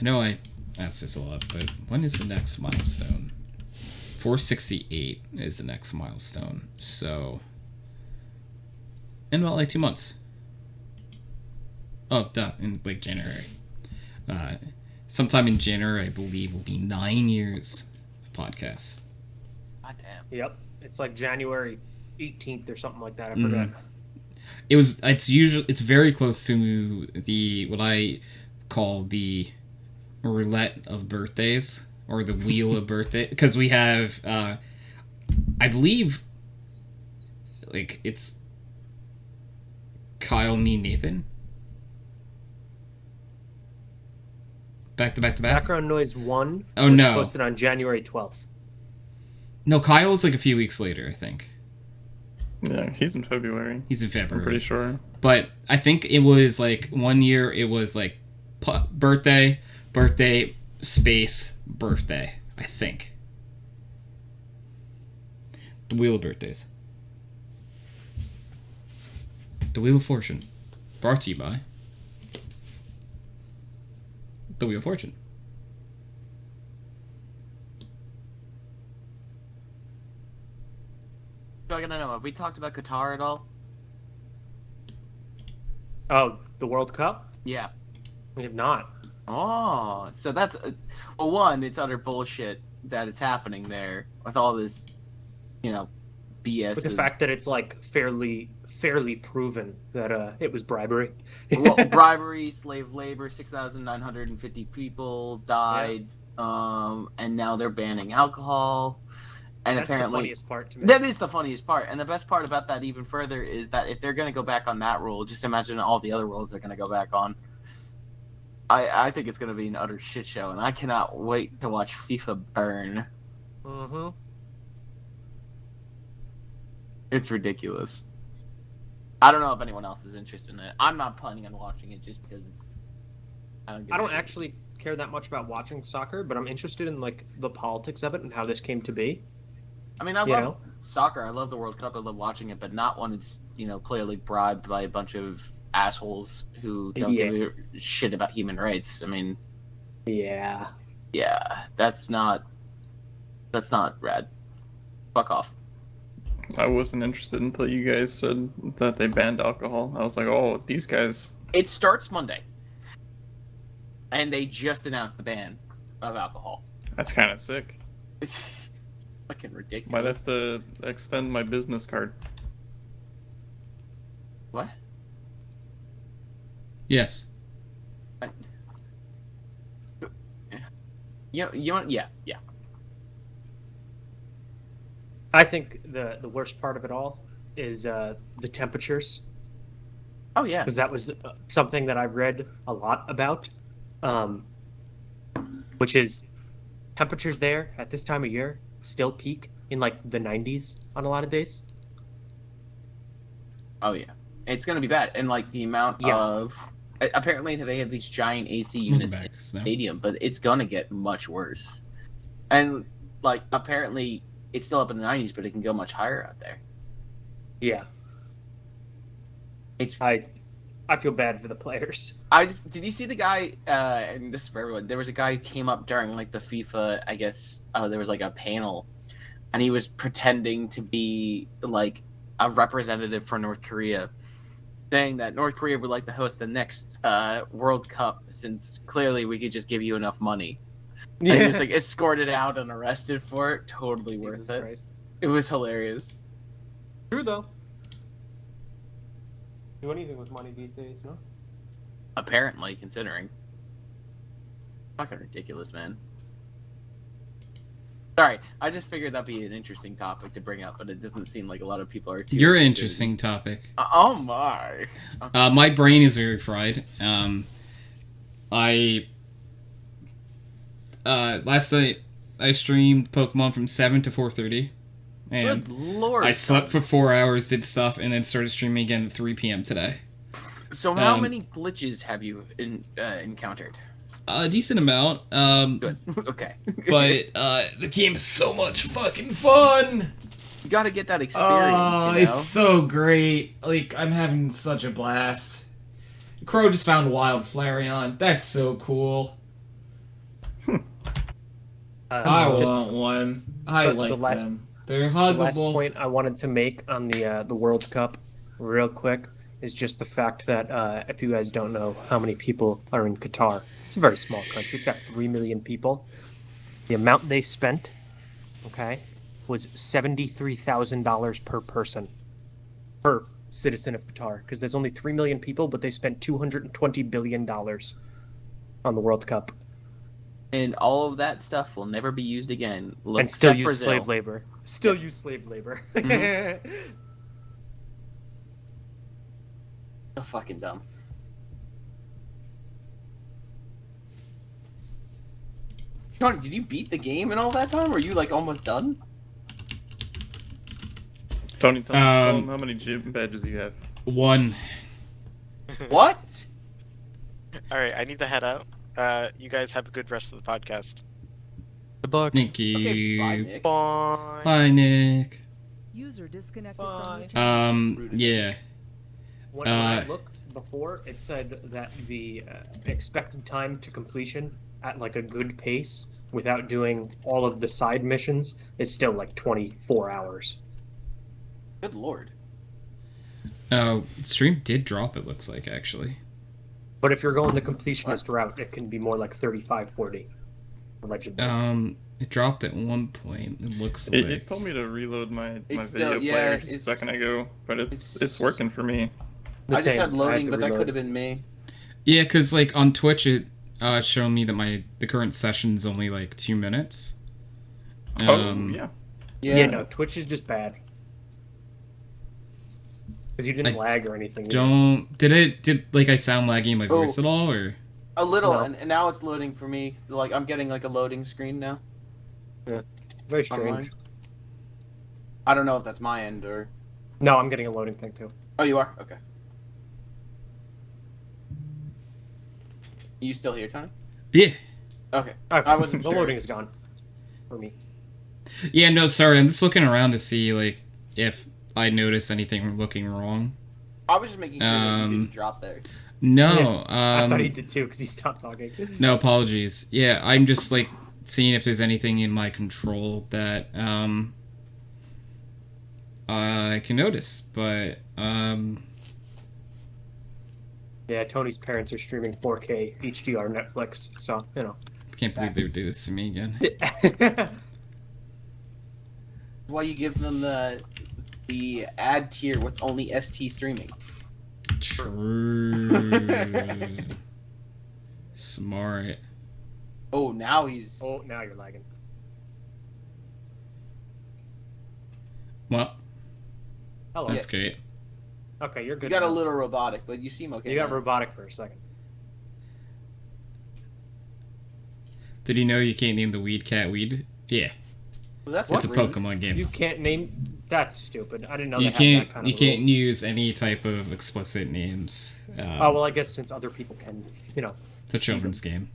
know I asked this a lot, but when is the next milestone? 468 is the next milestone. So in about like 2 months. Oh, duh, in like January. Sometime in January, I believe, will be 9 years of podcasts. God damn. Yep. It's like January 18th or something like that. I forgot. It's very close to the what I call the roulette of birthdays, or the wheel of birthday, because we have I believe like it's Kyle, me, Nathan, back to back to back. Background Noise 1 Oh, was no. posted on January 12th. No, Kyle's like a few weeks later, I think. Yeah, he's in February. He's in I'm February. pretty sure. But I think it was like 1 year it was like birthday, space, birthday, I think. The Wheel of Birthdays. The Wheel of Fortune. Brought to you by The Wheel of Fortune. gotta know. Have we talked about Qatar at all? Oh, the World Cup? Yeah. We have not. Oh, so that's well. One, it's utter bullshit that it's happening there with all this, BS. With the fact that it's like fairly proven that it was bribery. Well, bribery, slave labor, 6,950 people died, and now they're banning alcohol. And That's apparently, the funniest part to me. that is the funniest part. And the best part about that even further is that if they're going to go back on that rule, just imagine all the other rules they're going to go back on. I think it's going to be an utter shit show, and I cannot wait to watch FIFA burn. Mm-hmm. It's ridiculous. I don't know if anyone else is interested in it. I'm not planning on watching it just because it's. I don't actually care that much about watching soccer, but I'm interested in like the politics of it and how this came to be. I mean, I love soccer. I love the World Cup. I love watching it, but not when it's clearly bribed by a bunch of assholes who don't give a shit about human rights. I mean, yeah, that's not rad. Fuck off. I wasn't interested until you guys said that they banned alcohol. I was like, oh, these guys. It starts Monday, and they just announced the ban of alcohol. That's kind of sick. It's fucking ridiculous. Might have to extend my business card. What? Yes. Yeah. I think the worst part of it all is the temperatures. Oh yeah, because that was something that I've read a lot about, which is temperatures there at this time of year still peak in like the 90s on a lot of days. Oh yeah, it's gonna be bad, and like the amount of apparently they have these giant AC units in the stadium, but it's gonna get much worse. And like apparently it's still up in the 90s, but it can go much higher out there. Yeah. I feel bad for the players. Did you see the guy? And this is for everyone. There was a guy who came up during like the FIFA. I guess there was like a panel, and he was pretending to be like a representative for North Korea, saying that North Korea would like to host the next World Cup since clearly we could just give you enough money. Yeah. And he was like escorted out and arrested for it. Totally worth it. Christ. It was hilarious. True though. Do anything with money these days, no? Apparently, considering. Fucking ridiculous, man. Sorry, I just figured that'd be an interesting topic to bring up, but it doesn't seem like a lot of people are too. Your interesting topic. Oh my. Okay. My brain is very fried. Last night I streamed Pokemon from 7 to 4:30. And good Lord. I slept for 4 hours, did stuff, and then started streaming again at 3 p.m. today. So how many glitches have you encountered? A decent amount. Good. Okay. But the game is so much fucking fun. You gotta get that experience. Oh, it's so great. Like, I'm having such a blast. Chro just found Wild Flareon. That's so cool. I want one. I like them. They're huggable. The last point I wanted to make on the World Cup, real quick, is just the fact that if you guys don't know how many people are in Qatar, it's a very small country. It's got 3 million people. The amount they spent, was $73,000 per person, per citizen of Qatar, because there's only 3 million people, but they spent $220 billion on the World Cup. And all of that stuff will never be used again. And still use slave labor. Still use slave labor. Mm-hmm. So fucking dumb. Tony, did you beat the game in all that time? Were you like almost done? Tony, tell him how many gym badges you have. 1. What? Alright, I need to head out. You guys have a good rest of the podcast. Good luck. Thank you. Okay, bye, Nick. Bye. Bye, Nick. User disconnected from your channel. Yeah. When I looked before, it said that the expected time to completion at like a good pace without doing all of the side missions is still like 24 hours. Good lord. Oh, stream did drop, it looks like, actually. But if you're going the completionist route, it can be more like 35-40. Allegedly. It dropped at one point, it looks like. It told me to reload my It's video still- yeah, player just a it's- second ago, but it's working for me. The I just same. had I loading, to but that reload. could have been me. Yeah, because, like, on Twitch, it showed me that the current session's only, like, 2 minutes. Yeah. Yeah, no, Twitch is just bad. Because you didn't lag or anything. Did I sound laggy in my voice at all, or? A little, No. and now it's loading for me. Like, I'm getting, like, a loading screen now. Yeah. Very strange. Online. I don't know if that's my end, or... No, I'm getting a loading thing, too. Oh, you are? Okay. You still here, Tony? Yeah. Okay. Okay. I wasn't The sure. loading is gone. For me. Yeah, no, sorry, I'm just looking around to see, like, if I notice anything looking wrong. I was just making sure that you didn't drop there. No, I thought he did, too, because he stopped talking. No, apologies. Yeah, I'm just, like, seeing if there's anything in my control that, I can notice, but, Yeah, Tony's parents are streaming 4K HDR Netflix, so, you know. can't believe they would do this to me again. Why you give them the ad tier with only ST streaming? True. Smart. Oh, now he's... Oh, now you're lagging. Well, Hello. that's great. Okay, you're good. You got a now. little robotic, but you seem okay. You got now. robotic for a second. Did you know you can't name the weed cat weed? Yeah. Well, that's It's a rude. Pokemon game. You can't name... That's stupid. I didn't know You they had can't that kind of you can't rule. use any type of explicit names. Oh, well, I guess since other people can, you know. It's a children's game.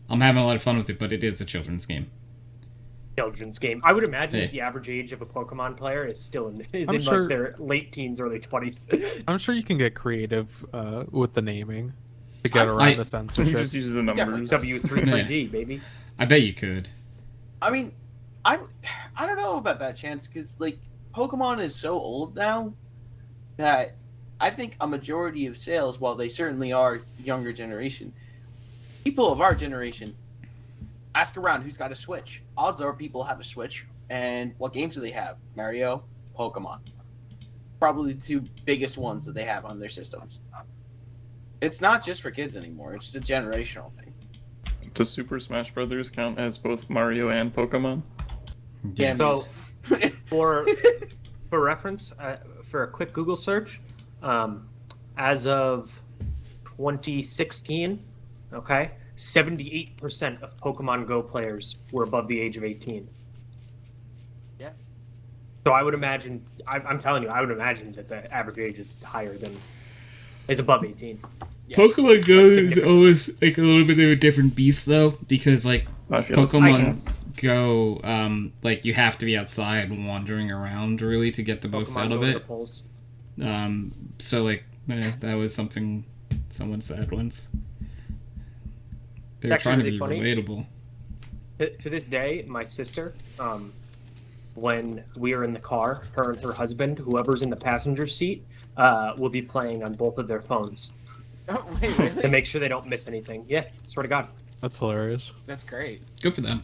I'm having a lot of fun with it, but it is a children's game. Children's game. I would imagine Hey. that the average age of a Pokemon player is still in, I'm like sure- their late teens, early 20s. I'm sure you can get creative with the naming to get around I- the censorship. Just use the numbers. W3D, baby. I bet you could. I mean, I don't know about that chance, because, like, Pokemon is so old now that I think a majority of sales, while they certainly are younger generation, people of our generation, ask around who's got a Switch. Odds are people have a Switch, and what games do they have? Mario, Pokemon. Probably the two biggest ones that they have on their systems. It's not just for kids anymore, it's just a generational thing. Does Super Smash Brothers count as both Mario and Pokemon? Yes. So, for reference, for a quick Google search, as of 2016, okay, 78% of Pokemon Go players were above the age of 18. Yeah. So I would imagine, I'm telling you, I would imagine that the average age is above 18. Yeah. Pokemon Go is always like a little bit of a different beast though, because like I feel the same. Pokemon Go, like you have to be outside wandering around really to get the most Pokemon out of Go to the it. polls. So like that was something someone said once. They were Actually trying to really be funny. relatable. To this day, my sister, when we are in the car, her and her husband, whoever's in the passenger seat, will be playing on both of their phones Oh, wait, to really? make sure they don't miss anything. Yeah, swear to God. That's hilarious. That's great. Good for them.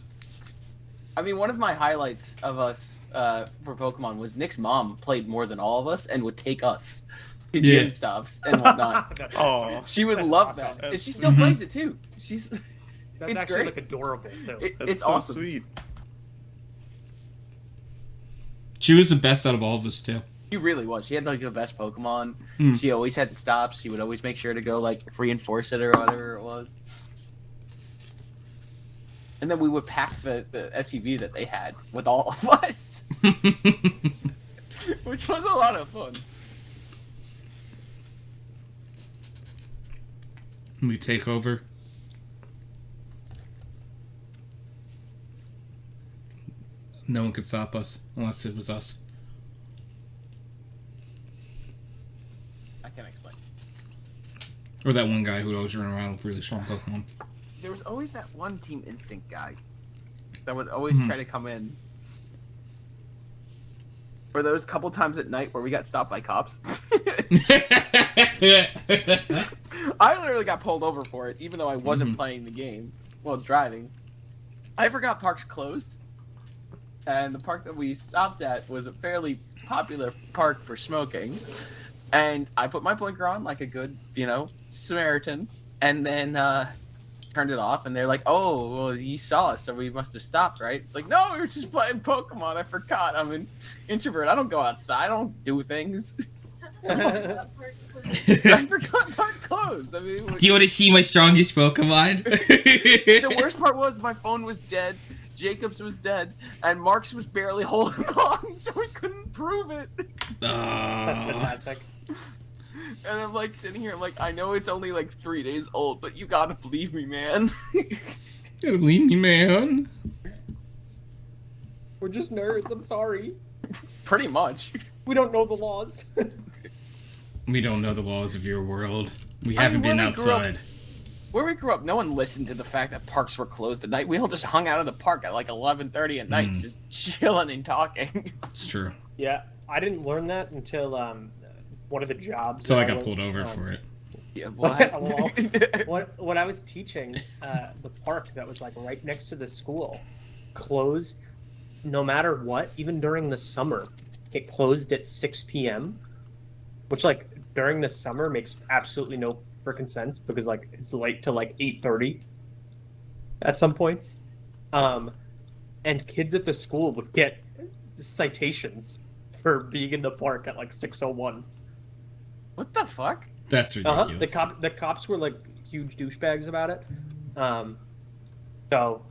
I mean, one of my highlights of us for Pokemon was Nick's mom played more than all of us and would take us to Yeah. gym stops and whatnot. Oh, She would That's love awesome. that. And she still Mhm. plays it too. She's That's It's actually great. like adorable too. that's it's so awesome. sweet. She was the best out of all of us too. She really was. She had like the best Pokemon. Mm. She always had stops. She would always make sure to go like reinforce it or whatever it was. And then we would pack the SUV that they had with all of us, which was a lot of fun. We take over. No one could stop us unless it was us. I can't explain. Or that one guy who'd always run around with really strong Pokemon. There was always that one Team Instinct guy that would always Mhm. try to come in. for those couple times at night where we got stopped by cops. I literally got pulled over for it, even though I wasn't playing the game while driving. I forgot parks closed, and the park that we stopped at was a fairly popular park for smoking. And I put my blinker on like a good, Samaritan, and then turned it off. And they're like, "Oh, well, you saw us, so we must have stopped, right?" It's like, "No, we were just playing Pokemon. I forgot. I'm an introvert. I don't go outside. I don't do things." I forgot park closed. I mean, Do you want to see my strongest Pokemon? the worst part was my phone was dead, Jacob's was dead, and Mark's was barely holding on, so we couldn't prove it. That's fantastic. And I'm like sitting here, I'm like, I know it's only like 3 days old, but you gotta believe me, man. Gotta believe me, man. We're just nerds. I'm sorry. Pretty much. We don't know the laws. We don't know the laws of your world. We haven't been outside. Where we grew up, no one listened to the fact that parks were closed at night. We all just hung out in the park at like 11:30 at night, just chilling and talking. It's true. Yeah, I didn't learn that until one of the jobs. So I got pulled over for it. Yeah, what? Well, when I was teaching, the park that was like right next to the school closed no matter what, even during the summer. It closed at 6 p.m., which like during the summer makes absolutely no freaking sense because like it's late till like 8:30 at some points. And kids at the school would get citations for being in the park at like 6:01. What the fuck? That's ridiculous. The cops were like huge douchebags about it. So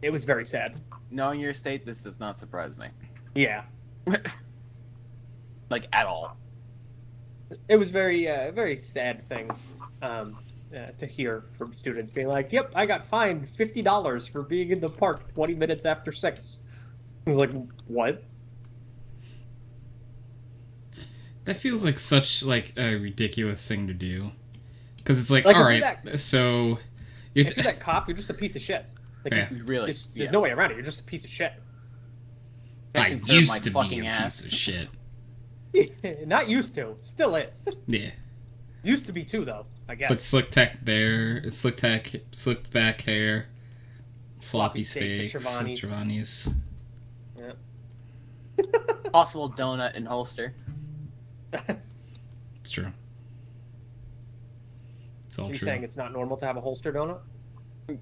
it was very sad. Knowing your state, this does not surprise me. Yeah. Like at all. It was very sad thing to hear from students being like, "Yep, I got fined $50 for being in the park 20 minutes after 6." I'm like, what? That feels like such like a ridiculous thing to do, because it's like, Like, all if right, you're so If you're that cop, you're just a piece of shit. Like, Yeah. Really? there's no way around it. You're just a piece of shit. I conserve used my to be fucking a ass. piece of shit. Not used to. Still is. Yeah, Used to be too, though. I guess. but slick back hair, sloppy steaks, Giovanni's. Possible donut and holster. It's true. It's all You're true. saying it's not normal to have a holster donut?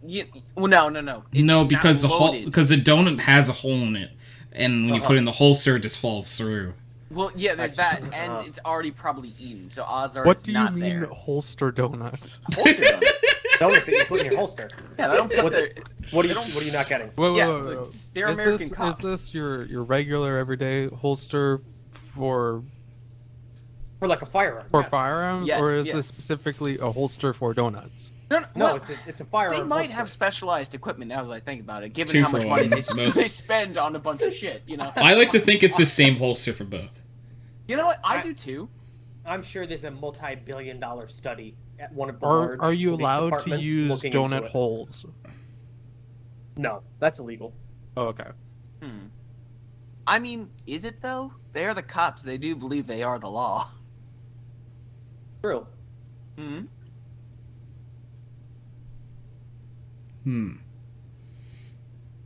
Yeah, well, no. It's No, because not the loaded. donut has a hole in it, and when you put it in the holster, it just falls through. Well, yeah, there's That's- that, and it's already probably eaten, so odds are What it's do you not mean there. holster donut? Holster donut. Donut that you put in your holster. Yeah, they don't put What's- their... What are They you don't- What are you not getting? Wait, Yeah, wait, wait, wait. they're Is American this, cops. Is this your regular everyday holster for For like a firearm. yes. firearms, Yes, or is yes. this specifically a holster for donuts? No, No, well, it's a firearm. they might holster. have specialized equipment now that I think about it, given Two how for much money one, they most. spend on a bunch of shit, you know? I like to think it's the same holster for both. You know what? I do too. I'm sure there's a multi-billion-dollar study at one of the Are large you police allowed to departments use looking into donut it. holes? No, that's illegal. Oh, okay. I mean, is it though? They are the cops. They do believe they are the law. True.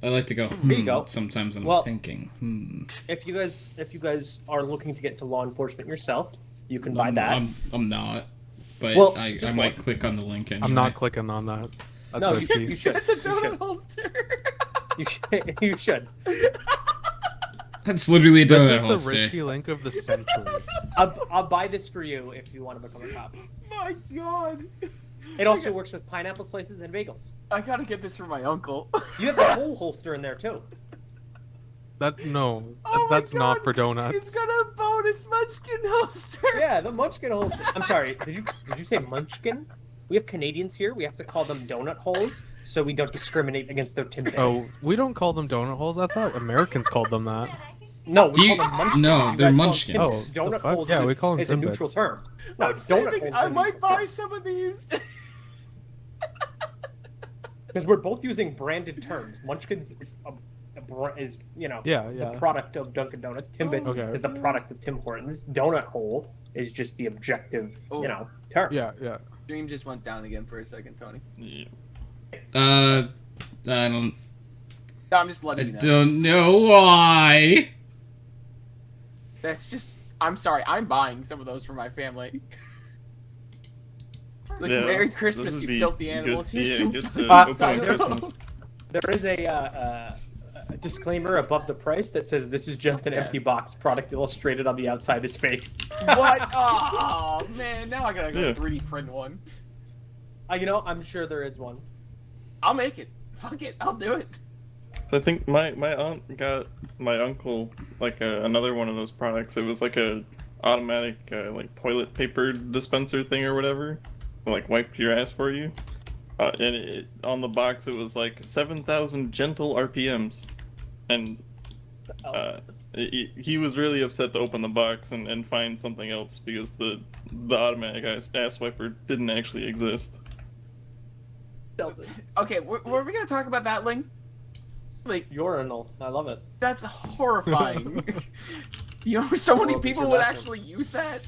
I like to go. There you go. Sometimes when Well- I'm thinking. If you guys are looking to get into law enforcement yourself, you can buy that. I'm not, but Well, I just might look. click on the link anyway. I'm not clicking on that. That's No, risky. you should. It's a You donut should. holster. You should. You should. That's literally a This donut is the holster. risky link of the century. I'll buy this for you if you want to become a cop. My God. It also works with pineapple slices and bagels. I gotta get this for my uncle. You have a whole holster in there too. No, Oh my that's not God, for donuts. It's got a bonus munchkin holster. Yeah, the Munchkin holster. I'm sorry. Did you say Munchkin? We have Canadians here. We have to call them donut holes so we don't discriminate against their Timbits. Oh, we don't call them donut holes. I thought Americans called them that. No, we Do you- call them Munchkins. no, You they're guys call them Munchkins. Timbits. Oh, the Donut fuck? holes Yeah, is, we call them is a Timbits. neutral term. No, I'm donut saving. holes I are a might neutral buy term. some of these. Because we're both using branded terms. Munchkins is is Yeah, the product of Dunkin' Donuts. Timbits is the product of Tim Hortons. Donut hole is just the objective, term. Yeah. Stream just went down again for a second, Tony. Yeah. I don't. No, I'm just letting you know. Don't know why. That's just. I'm sorry. I'm buying some of those for my family. Like, Yeah, Merry this Christmas, would you be filthy animals. Good, Here's yeah, some- good to open on there- Christmas. There is a disclaimer above the price that says this is just an empty box. Product illustrated on the outside is fake. What? Oh man, now I gotta go Yeah. 3D print one. I'm sure there is one. I'll make it. Fuck it, I'll do it. So I think my aunt got my uncle like another one of those products. It was like a automatic like toilet paper dispenser thing or whatever, like wipe your ass for you. And on the box it was like 7,000 gentle RPMs, and he was really upset to open the box and find something else because the automatic ass wiper didn't actually exist. Okay, were we gonna talk about that, Ling? Like urinal, I love it. That's horrifying. So many Well, people your would bathroom. actually use that.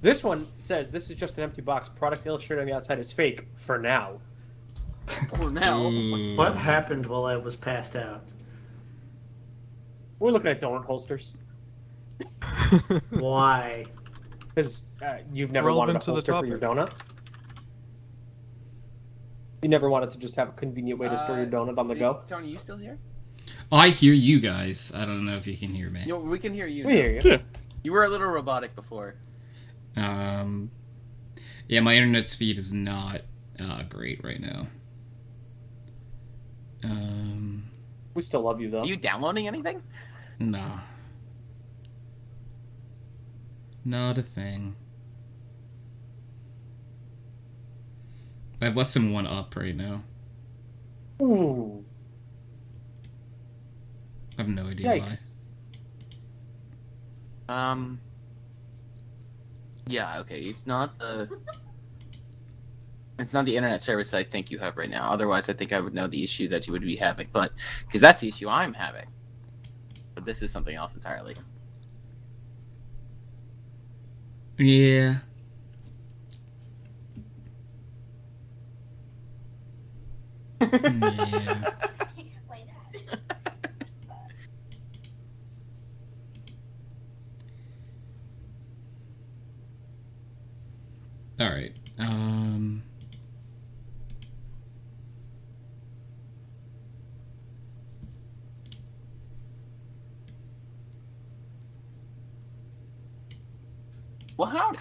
This one says this is just an empty box. Product illustrated on the outside is fake for now. For now. What happened while I was passed out? We're looking at donut holsters. Why? Because you've never wanted a relevant to the holster for your donut. You never wanted to just have a convenient way to store your donut on the go. Tony, you still here? I hear you guys. I don't know if you can hear me. We can hear you. We now. hear you. Yeah. You were a little robotic before. Yeah, my internet speed is not great right now. We still love you though. Are you downloading anything? No. Not a thing. I have less than one up right now. Ooh. I have no idea Yikes. Yeah, okay. It's not the internet service that I think you have right now. Otherwise, I think I would know the issue that you would be having. But because that's the issue I'm having. But this is something else entirely. why. Yeah. Yeah. Why not? All right. Well, how?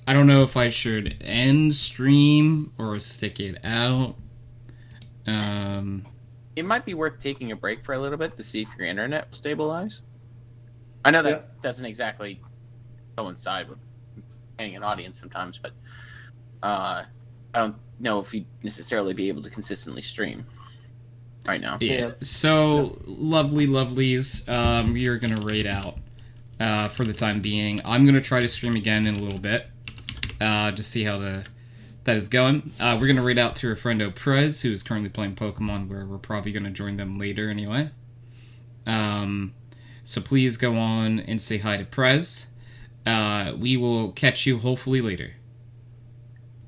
I don't know if I should end stream or stick it out. It might be worth taking a break for a little bit to see if your internet will stabilize. I know that doesn't exactly coincide with having an audience sometimes, but I don't know if you'd necessarily be able to consistently stream right now. Yeah. So, lovely lovelies, we are going to raid out for the time being. I'm going to try to stream again in a little bit. Just see how that is going. We're going to raid out to our friend Oprez, who is currently playing Pokemon, where we're probably going to join them later anyway. So please go on and say hi to Prez. We will catch you hopefully later.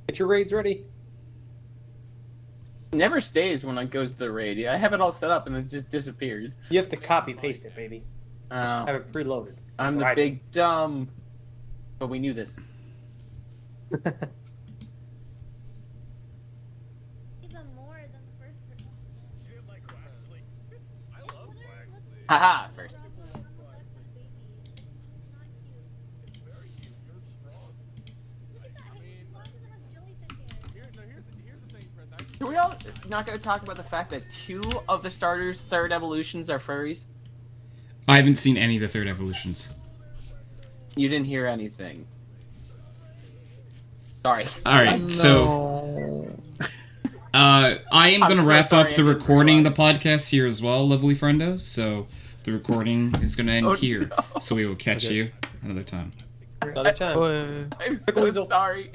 Get your raids ready. It never stays when it goes to the raid. I have it all set up and it just disappears. You have to copy paste it, baby. Oh, Have it preloaded. I'm the Right. big dumb. But we knew this. Even more than the first person. Haha, first. Are we all not going to talk about the fact that 2 of the starters' third evolutions are furries? I haven't seen any of the third evolutions. You didn't hear anything. Sorry. Alright, so... I am I'm going to so wrap sorry, up I the didn't recording of the realize. podcast here as well, lovely friendos. So the recording is going to end Oh, here. no. So we will catch Okay. you another time. Another 10. Boy. I'm Pickle so Weasel. sorry.